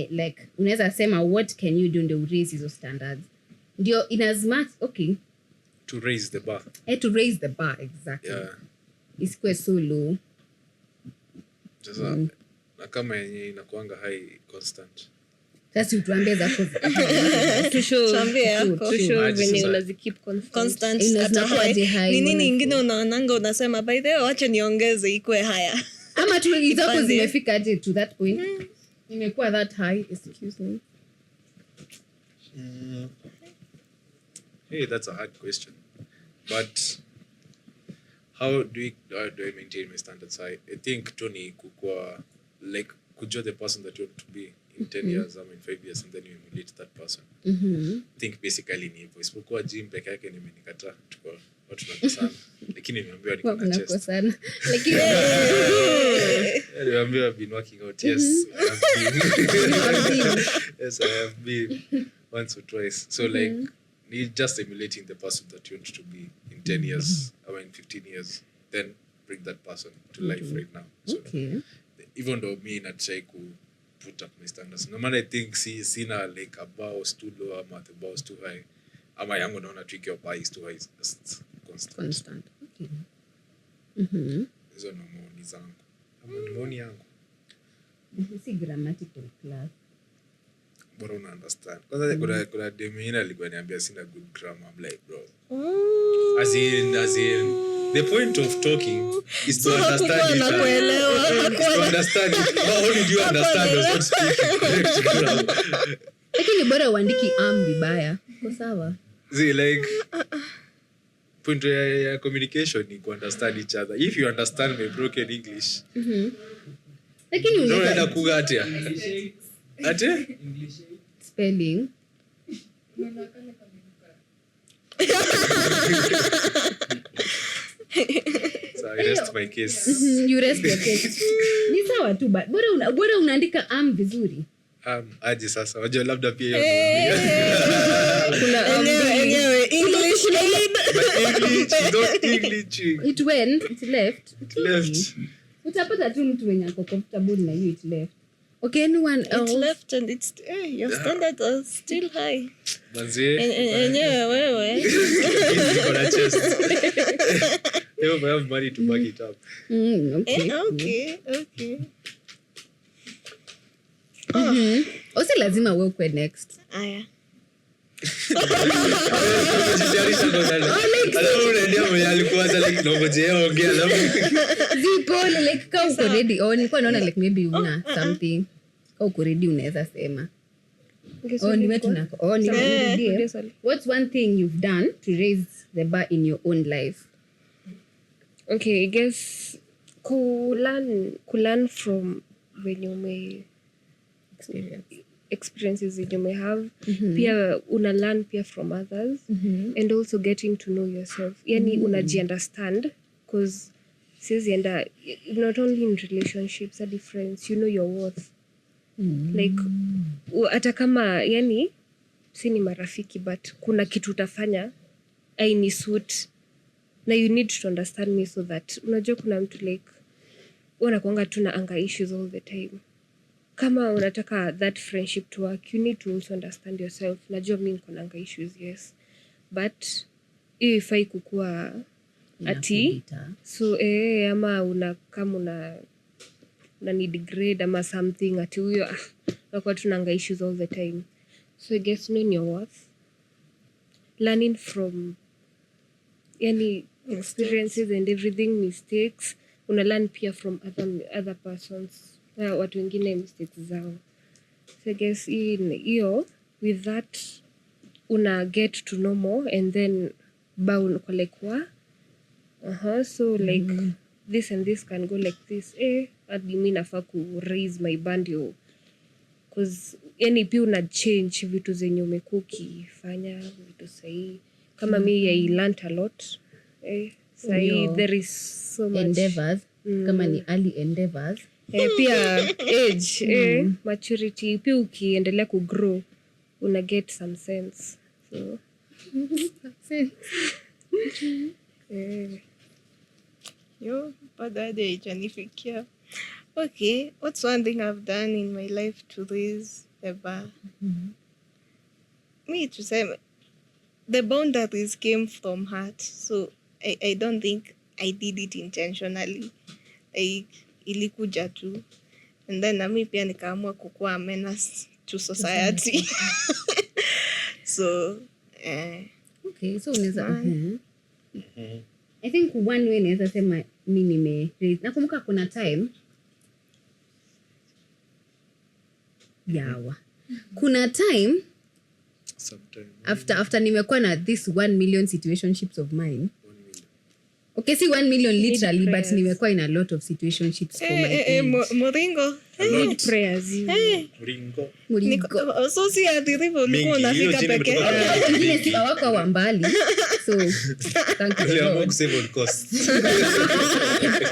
Like unaweza sema what can you do to raise your standards, ndio in as much to raise the bar. To raise the bar, exactly. Yeah. Isikuwe so low. Sasa na kama yenye inakuanga high constant. Sasa utuambie zako. Tusho venye unazikeep constant at high. Ni nini ingine unaonanga unasema by the way wacha niongeze ikuwe higher. Ama tu zako zimefika aje to that point. Imekuwa that high, excuse me. Hey, that's a hard question. But how do I maintain my standards high? I think Tony kukua like kujua the person that you want to be in 10 years or in 5 years, and then you emulate that person. I think basically ni hivyo. Isipokuwa gym peke yake nimenikataa, tuko watu tunakosana. Lakini nimeambiwa niko na chest. Tunakosana. Lakini nimeambiwa I've been working out. Yes, I have been. Yes, I have been once or twice. So like you're just emulating the person that you want to be in 10 years or in 15 years, then bring that person to life right now. So even though me not try to put up my standards, no matter I think sina like a bar was too low or the bar was too high, ama yangu naona trick your bar is too high, it's just constant. Okay. Hizo no maoni zangu. Ama maoni yangu. Si grammatical class. Bora una understand. Kwanza kuna demina alikuwa niambia sina good grammar. I'm like, bro. As in the point of talking is to understand it. To understand it. How did you understand us not speaking correct grammar? Lakini bora uandiki vibaya. Kwa sawa. See, like point ya communication ni to understand each other. If you understand my broken English. Lakini unaenda kugatia. Ate? Spelling. So I rest my case. You rest your case. Ni sawa tu, bora unaandika vizuri. Aje sasa. Wajua labda pia hiyo. Kuna English aid. But English. It went, it left. Left. Utapata tu mtu mwenye ako comfortable na hiyo it left. Okay, anyone else? It left and it's your standards are still high. Manzie. Enyewe wewe. Kuna chest. You have money to back it up. Okay. Osi lazima wewe ukwe next. Aya. Zipole like kama uko ready. Nilikuwa naona like maybe una something. Kama uko ready unaweza sema. What's one thing you've done to raise the bar in your own life? Okay, I guess kulearn from when you may experiences that you may have. Pia una learn pia from others and also getting to know yourself. Yani unaji-understand because siwezi enda not only in relationships and friends, you know your worth. Like hata kama yani si ni marafiki but kuna kitu utafanya aini suit na you need to understand me so that unajua kuna mtu like wanakuanga tuna anger issues all the time. Kama unataka that friendship to work, you need to also understand yourself. Najua mimi niko na anger issues, yes. But hiyo ifai kukua ati so ama kama una need grade ama something ati huyo unakuwa tuna anger issues all the time. So I guess knowing your worth, learning from yani experiences and everything, mistakes una learn pia from other persons, watu wengine mistakes zao. So I guess hiyo with that una get to know more and then bound kwa like so like this and this can go like this hadi mimi nafaa ku raise my band yo, cause yani pia una change vitu zenye umekuwa ukifanya vitu sahihi. Kama mimi I learned a lot sahihi, there is so much endeavors kama ni early endeavors pia age maturity pia ukiendelea ku grow una get some sense, so Yo, bado hadi haijanifikia. Okay, what's one thing I've done in my life to raise the bar? Me to say the boundaries came from heart, so I don't think I did it intentionally. Like ilikuja tu, and then nami pia nikaamua kukuwa a menace to society. So okay, so unaweza I think one way naweza sema mimi nakumbuka kuna time kuna time after nimekuwa na this 1 million situationships of mine. Okay, see 1 million literally, but nimekuwa in a lot of situationships for my age. Moringo. Need prayers. Moringo. So si adirivo ulikuwa unafika peke. Ingine si wako wa mbali. So thank you. Niliamua kusave on cost.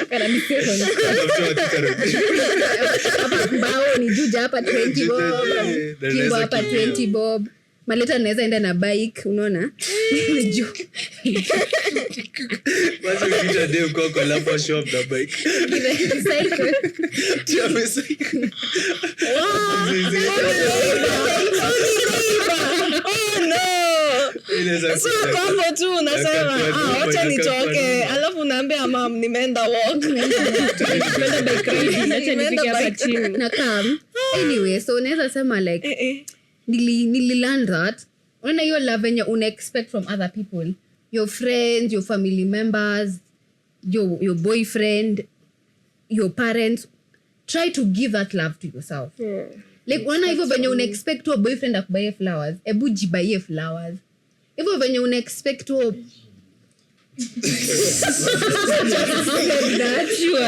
Kana ni save on cost. Hapa mbao ni juja hapa 20 bob. Kimbo hapa 20 bob. Maleta naweza enda na bike, unaona? Juu. Basi ukita dem kwa lapo shop na bike. Cycle. Oh no. So kwa tu unasema wacha nichoke, alafu naambia mom nimeenda walk. Nimeenda bike ride, acha nifike hapa chini. Na come. Anyway, so unaweza sema like nililearn that unaona hiyo love yenye una expect from other people, your friends, your family members, your boyfriend, your parents, try to give that love to yourself. Like unaona hivyo venye una expect to a boyfriend akubaie flowers, ebu jibaie flowers. Hivyo venye una expect to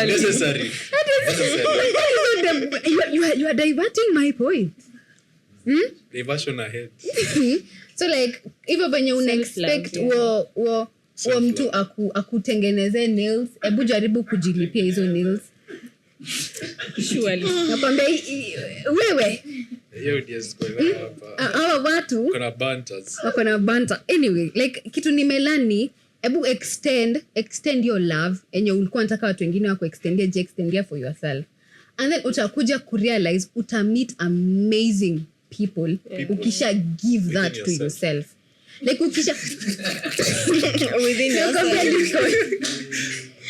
necessary. You are diverting my point. Diversion ahead. So like hivyo venye una expect wo mtu akutengeneze nails, ebu jaribu kujilipia hizo nails. Surely. Nakwambia wewe Hiyo ndio ziko hapa. hawa watu wako na banter. Anyway, like kitu nimelani, ebu extend your love enye ulikuwa unataka watu wengine wako extendia for yourself, and then utakuja kurealize meet amazing people ukisha give that to yourself. Like ukisha within yourself.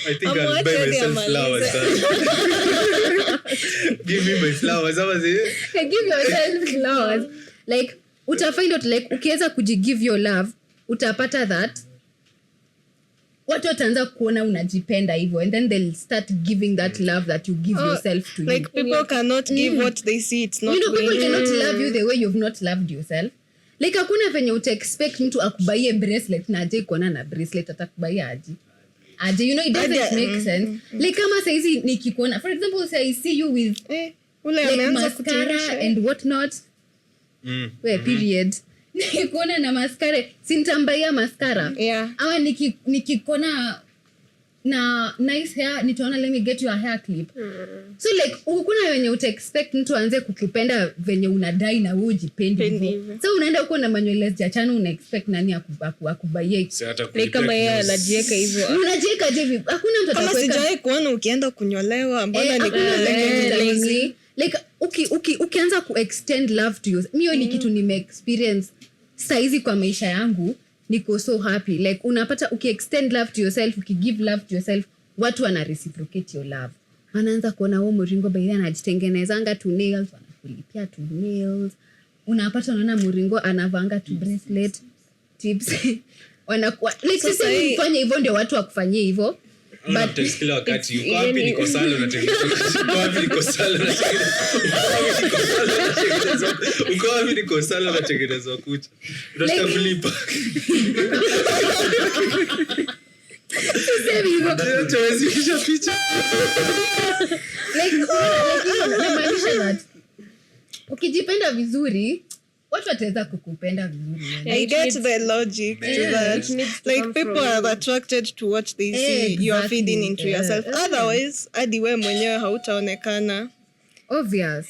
I think I'll buy myself flowers. Give me my flowers. Give yourself flowers. Like utafind out like ukiweza kujigive your love, utapata that watu wataanza kuona unajipenda hivyo, and then they'll start giving that love that you give yourself to like you. people cannot give what they see, it's not people cannot love you the way you've not loved yourself. Like hakuna venye uta expect mtu akubaie bracelet na aje kuona na bracelet atakubaia aje. You know, it doesn't make sense. Like kama saizi nikikuona, for example, say I see you with like mascara and what not. Period. Nikikuona na mascara, sintambaia mascara. Yeah. Ama nikikuona na nice hair, nitaona let me get you a hair clip. So like ukuna wenye uta expect mtu aanze kukupenda venye unadai na wewe ujipendi. So unaenda uko na manywele jachana, una expect nani akubaie? Like kama yeye anajiweka hivyo. Unajiweka je vipi? Hakuna mtu kama sijawahi kuona ukienda kunyolewa, mbona ni like ukianza ku extend love to you. Mimi ni kitu nime experience saizi kwa maisha yangu. Niko so happy. Like unapata extend love to yourself, give love to yourself, watu wana reciprocate your love. Anaanza kuona wewe Muringo baidha anajitengenezanga tu nails, wanakulipia tu nails. Unapata unaona Muringo anavanga tu bracelet tips. wanakuwa like So sisi sahi- mfanye hivyo ndio watu wakufanyie hivyo. Unamtext kila wakati it's- uko wapi yani- niko sala unatengeneza uko wapi niko sala unatengeneza kucha unataka kulipa Sema hivyo. tuwezi kisha picha Like inamaanisha that ukijipenda vizuri watu wataweza kukupenda vizuri. I get the logic to that. it needs to Like come people from- are attracted to what they see you are Exactly. feeding into yourself. Otherwise, hadi wewe mwenyewe hautaonekana. Obvious.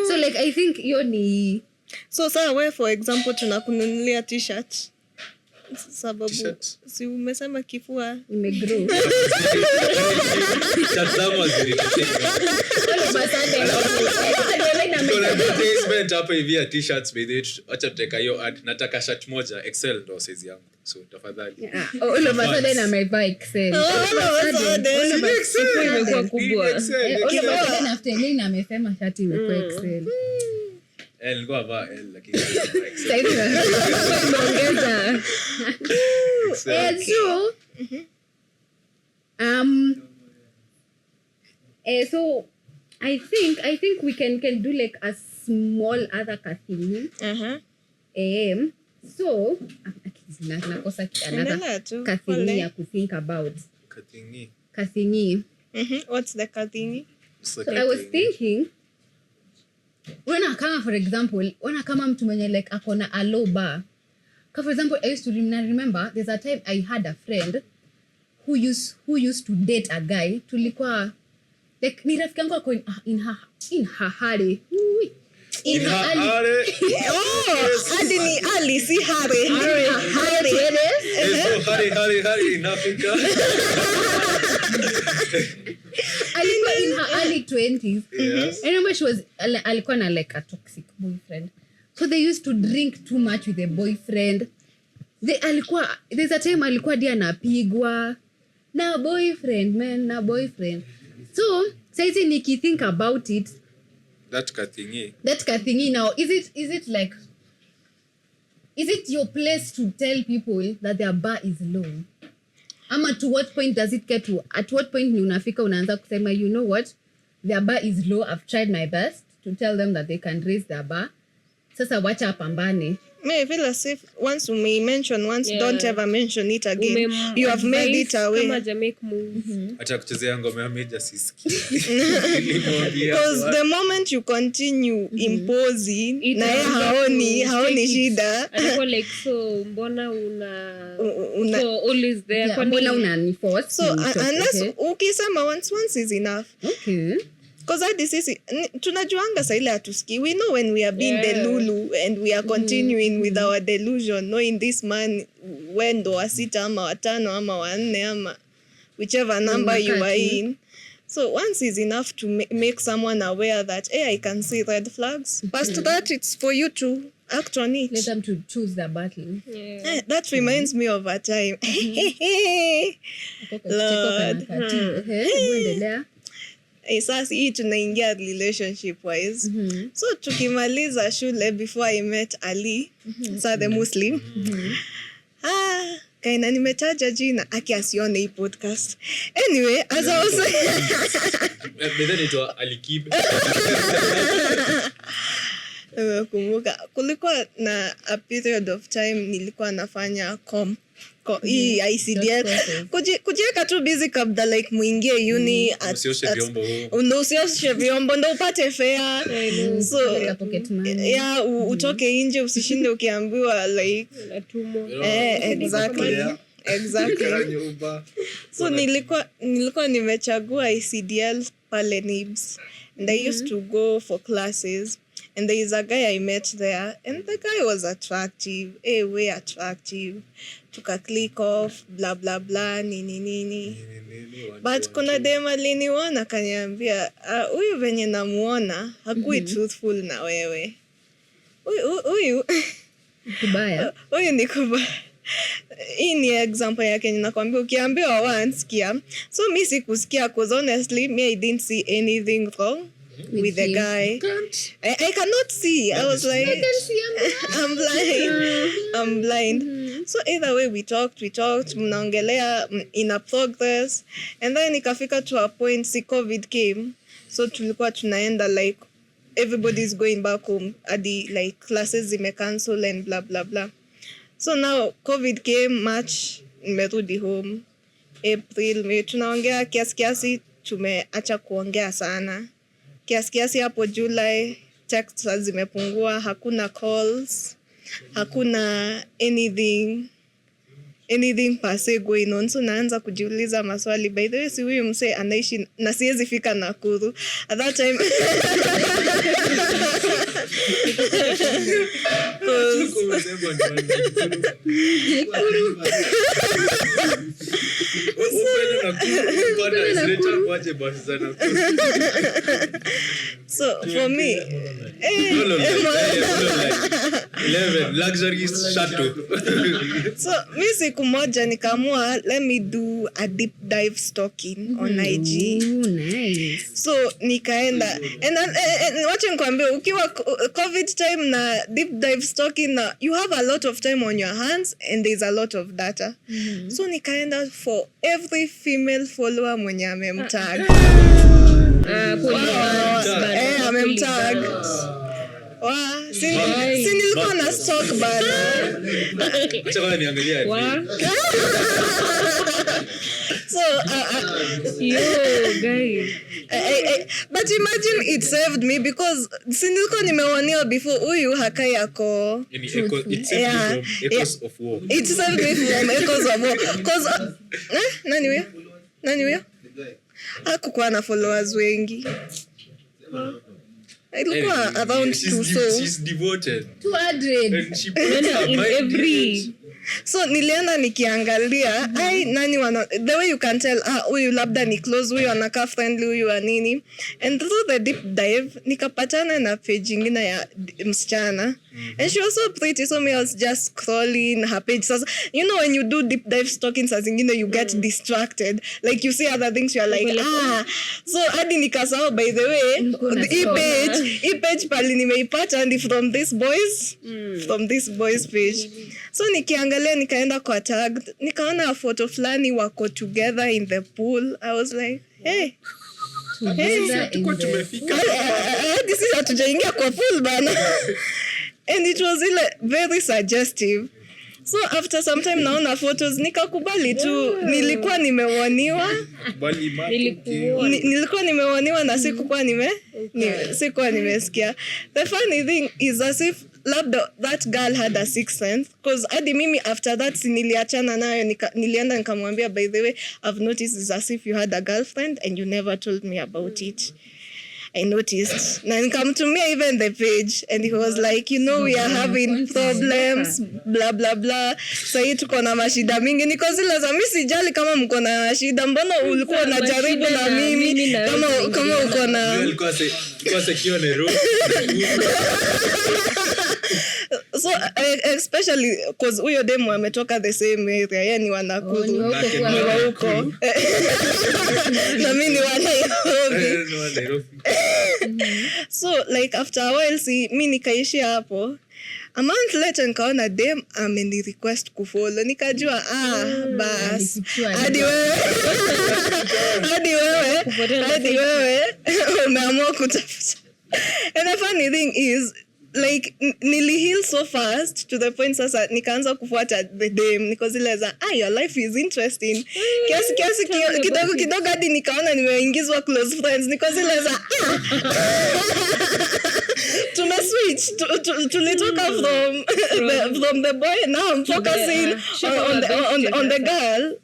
So like I think hiyo ni So saa wewe for example tunakununulia t-shirt. Sababu T-shirt. si umesema kifua. imegrow. tazama advertisement hapa hivi ya t-shirts by the way, acha tuteka hiyo ad nataka shirt moja XL ndo size yangu so tafadhali All of a sudden amevaa Excel. Siku imekuwa kubwa. All of a sudden after Lynn amesema shati imekuwa Excel. nilikuwa vaa L lakini Sasa hivi tumeongeza. So so I think we can do like a small other thing. So nakosa Endelea another tu, thing pole. ya kuthink about. kathingi Kathingi. What's the kathingi? So I was thinking wana kama for example wana kama mtu mwenye like akona a low bar. For example, I used to remember there's a time I had a friend who used to date a guy. Tulikuwa like ni rafiki yangu ako in her hurry. In her hurry. Hadi ni Ali si Hare. Hurry in Africa Alikuwa in her early 20s. Yes. I remember she was alikuwa na like a toxic boyfriend. So they used to drink too much with the boyfriend. There's a time alikuwa dia anapigwa na boyfriend. So saizi nikithink about it, that kathingi that kathingi now, is it like, is it your place to tell people that their bar is low? Ama to what point does it get to, at what point ni unafika unaanza kusema, you know what, their bar is low, I've tried my best to tell them that they can raise their bar, sasa wacha apambane. May I feel as if once you may mention once, Yeah. don't ever mention it again. You have made it away. Kama Jamaica move. hata kuchezea ngoma ya meja siski Because the moment you continue imposing, It na yeye has haoni got to take it. shida. Alikuwa like so mbona Una- so always there Yeah, kwa mbona nini? unaniforce? So unless ukisema once is enough. Okay. Because hadi sisi tunajuanga saa ile hatusikii. We know when we are being delulu and we are continuing with our delusion, knowing this man wendo wa sita ama watano ama wanne ama whichever number you are in. So once is enough to make someone aware that, hey, I can see red flags. Past that, it's for you to act on it. Let them to choose their battle. Yeah. That reminds me of a time. Lord. Endelea. Sasa hii tunaingia relationship wise. So tukimaliza shule before I met Ali, the Muslim. Kaina nimetaja jina aki asione hii podcast. Anyway, as I was then it was Alikib kumbuka kulikuwa na a period of time nilikuwa nafanya hii ICDL kujiweka tu busy kabla like muingie uni usioshe vyombo usioshe vyombo ndo upate fare so Pocket money. yeah utoke nje usishinde ukiambiwa like exactly so nilikuwa nimechagua ICDL pale Nibs and I used to go for classes. And there is a guy I met there, and the guy was attractive, way attractive. Took a click off, blah blah blah, nini. But kuna dem aliniona kaniambia, huyu venye namuona hakui truthful na wewe. Huyu Kubaya. huyu ni kubaya. Hii ni example yake ninakwambia ukiambiwa once sikia. So mi sikusikia cause honestly me I didn't see anything wrong with the guy. I cannot see. I was like, I'm blind. So either way we talked, mnaongelea ina progress, and then ikafika to a point, see COVID came, so tulikuwa tunaenda like everybody's going back home, adi like classes zimecancel and blah blah blah. So now COVID came, March nimerudi home, April, May, tunaongea kiasi tumeacha kuongea sana. Kiasi hapo July texts zimepungua, hakuna calls, hakuna anything per se going on. So naanza kujiuliza maswali, by the way, si huyu msee anaishi na siwezi fika Nakuru at that time. So for me, 11 luxury shuttle. So mi siku moja nikaamua, let me do a deep dive stalking on IG. Nice. So nikaenda and wacha nikwambie, ukiwa COVID time na deep dive stalking na you have a lot of time on your hands and there's a lot of data. So nikaenda for every female follower mwenye amemtag. Amemtag. Si nilikuwa na stock bado. Acha kwanza niangalia. So guys. But imagine it saved me because si nilikuwa nimewania before huyu hakai yako. It saved me from echoes of war. It saved me from echoes of war. Cause nani huyo? Hakukuwa na followers wengi. Ilikuwa around 2, so she's devoted. 200. And she puts her mind every so nilienda nikiangalia nani the way you can tell huyu labda ni close, huyu anakaa friendly, huyu wa nini, and through the deep dive nikapatana na page ingine ya msichana and she was so pretty, so me I was just scrolling her page. So you know when you do deep dive stalking saa zingine you get distracted, like you see other things, you are like so hadi nikasahau, by the way hii page pali nimeipata and from this boys page. So nikiangalia nikaenda kwa tag, nikaona photo fulani wako together in the pool. I was like, hey, this is hatujaingia kwa pool bana. And it was very suggestive. So after some time naona photos nikakubali tu. Nilikuwa nimewaniwa. Nilikuwa nimewaniwa na sikuwa nimesikia. The funny thing is as if labda that girl had a sixth sense, because hadi mimi after that niliachana nayo, nilienda nikamwambia, by the way, I've noticed it's as if you had a girlfriend and you never told me about it. I noticed. Na nikamtumia even the page and he was like, you know, we are having problems, blah blah blah. Sasa tuko na mashida mingi. Niko zile za mimi sijali kama mko na shida, mbona ulikuwa unajaribu na mimi kama uko na kwa sekio Nairobi. So especially because huyo demo ametoka the same area, yani wa Nakuru ni wa huko na mimi ni wa Nairobi. So like after a while mimi nikaishi hapo. A month later nikaona dem ameni request kufollow, nikajua bas hadi wewe umeamua kutafuta. And the funny thing is, like niliheal so fast to the point sasa nikaanza kufuata the dem, niko zile za your life is interesting kiasi kidogo hadi nikaona nimeingizwa close friends, niko zile za switch tulitoka from the boy, now I'm focusing on the girl.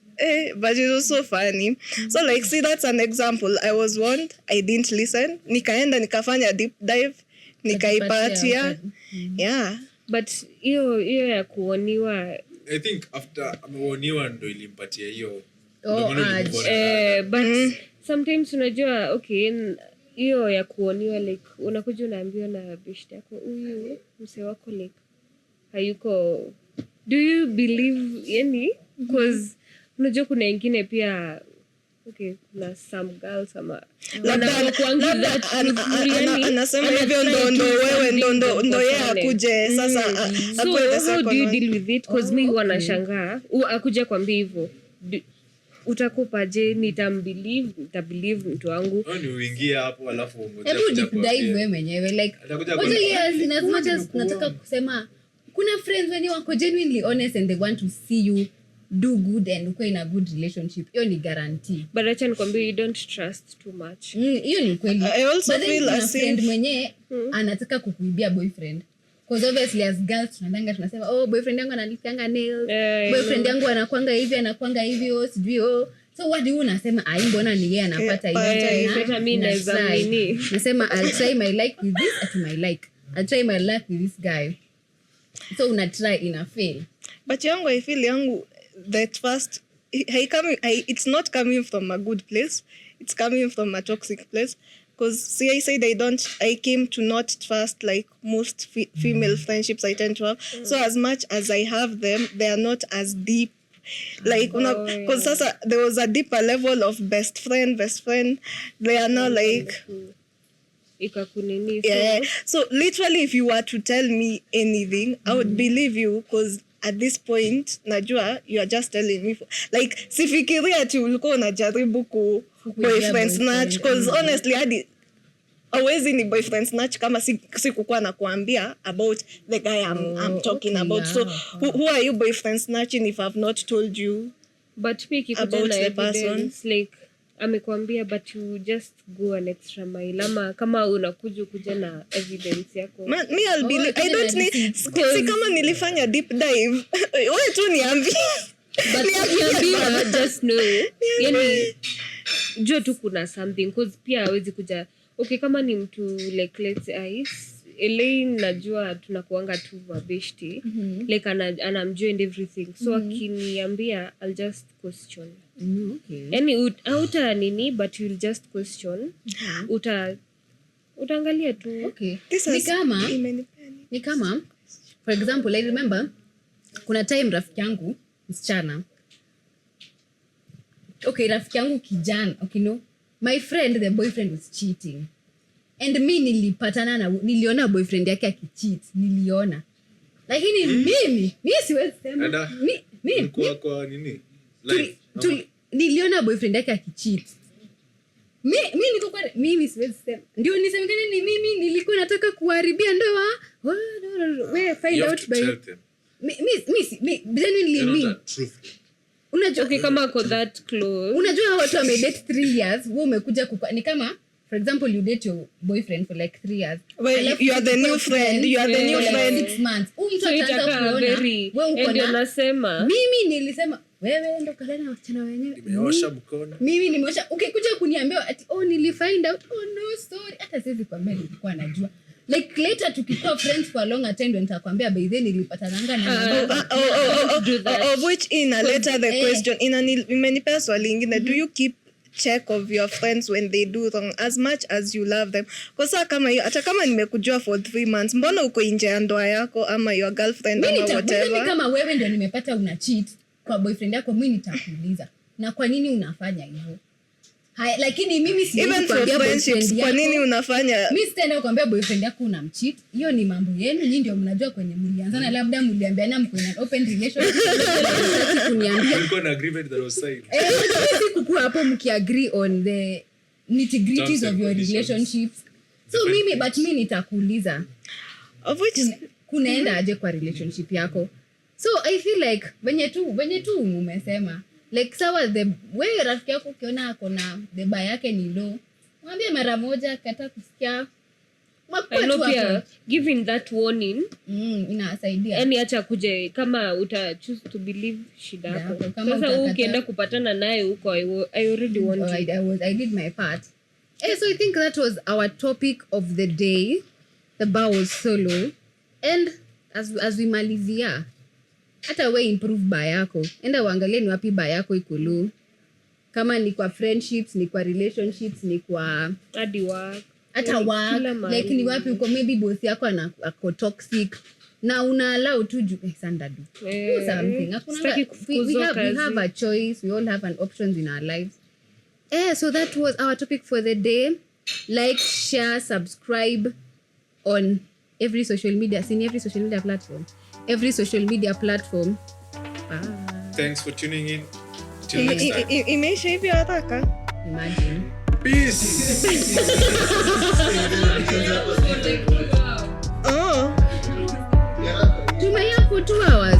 But it was so funny. So like, see, that's an example. I was warned, I didn't listen, nikaenda nikafanya deep dive, nikaipatia. Yeah. But hiyo ya kuoniwa, I think after ameoniwa ndo ilimpatia hiyo. But sometimes unajua, okay, hiyo ya kuoniwa, like unakuja unaambiwa na beshte yako, huyu mse wako like hayuko, do you believe yani? Because unajua kuna wengine pia okay, kuna some girls ama anasema hivyo ndo wewe ndo yeye akuje sasa so how do you deal with it? Cause me huwa nashangaa akuja kwambia hivyo utakupaje? Nitabelieve mtu wangu. Ni uingie hapo alafu ngoja hebu dive wewe mwenyewe like what yes in as much as nataka kusema kuna friends wenye wako genuinely honest and they want to see you do good and uko in a good relationship. Hiyo ni guarantee. But acha nikwambie you don't trust too much. Hiyo ni kweli. I also feel as friend mwenye anataka kukuibia boyfriend. Because obviously as girls tunasema oh boyfriend yangu ananipianga nails. Boyfriend yangu anakuanga hivyo sijui so what do you unasema mbona ni yeye anapata hiyo hata mimi naweza nini nasema I'll try my luck with this at my like I'll try my luck with this guy so una try ina fail but yangu I feel yangu that first it's not coming from a good place, it's coming from a toxic place because see I said I came to not trust like most female friendships I tend to have so as much as I have them they are not as deep like because sasa there was a deeper level of best friend they are now like ikakunini so literally if you were to tell me anything I would believe you because at this point najua you are just telling me like sifikiria ati ulikuwa unajaribu ku boyfriend snatch because honestly hadi always ni boyfriend snatch kama sikukuwa na kuambia about the guy I'm talking about so who are you boyfriend snatching if I've not told you but piki about the person like amekwambia but you just go an extra mile ama kama unakuja na evidence yako me I'll believe I don't need si kama nilifanya deep dive wewe tu niambie but niambie just know yani jua tu kuna something cause pia hawezi kuja okay kama ni mtu like let's say Elaine najua tunakuanga tu mabeshti like anamjua and everything so akiniambia I'll just question okay yani auta nini but you'll just question utaangalia tu okay ni kama for example I remember kuna time rafiki yangu msichana okay rafiki yangu kijana okay no my friend the boyfriend was cheating and me niliona boyfriend yake akicheat niliona lakini mimi siwezi sema mimi kwa nini niliona boyfriend yake akicheat mimi siwezi sema ndio nisemekane ni mimi nilikuwa nataka kuharibia ndoa we find out by me genuinely unajua okay kama kwa that close unajua watu wamedate 3 years wewe umekuja ni kama for example you date your boyfriend for like 3 years well you are the new friend 6 months mtu ataanza kuona wewe uko na nasema mimi nilisema wewe ndo kalena wasichana wenyewe nimeosha mkono mimi nimeosha ukikuja kuniambia ati nili find out no sorry hata siwezi kwambia nilikuwa najua like later tukikuwa friends for a longer time nitakwambia by then nilipatananga na of which in a later the question imenipea swali lingine do you keep check of your friends when they do wrong as much as you love them kosa kama hiyo hata kama nimekujua for 3 months mbona uko nje ya ndoa yako ama your girlfriend ama whatever mimi kama wewe ndio nimepata una cheat kwa boyfriend yako mimi nitakuuliza na kwa nini unafanya hivyo lakini mimi siwezi kuambia boyfriend kwa nini unafanya mimi sitaenda kuambia boyfriend yako unamcheat hiyo ni mambo yenu nyinyi ndio mnajua kwenye mlianzana labda mliambiana mko in an open relationship kuniambia mko na agreement that was signed kukua hapo mkiagree on the nitty-gritties of your relationships so mimi nitakuuliza of which kunaenda aje kwa relationship yako so I feel like venye tu umesema like sawa wewe rafiki yako ukiona ako na deba yake ni low mwambie mara moja kata kusikia pia giving that warning inasaidia yani acha kuje kama uta choose to believe shida yako sasa ukienda kupatana naye huko I already warned you I did my part so I think that was our topic of the day the bar was so low and as we malizia hata we improve bar yako enda uangalie ni wapi bar yako iko low kama ni kwa friendships ni kwa relationships ni kwa hadi work hata work like ni wapi uko maybe boss yako ako toxic na una allow tu Sandra do something we have a choice we all have an options in our lives So that was our topic for the day. Like, share, subscribe on every social media. In every social media platform. Bye. Thanks for tuning in. Till next time. Imeisha hivi haraka. Imagine. Peace. Oh. Tumia for 2 hours.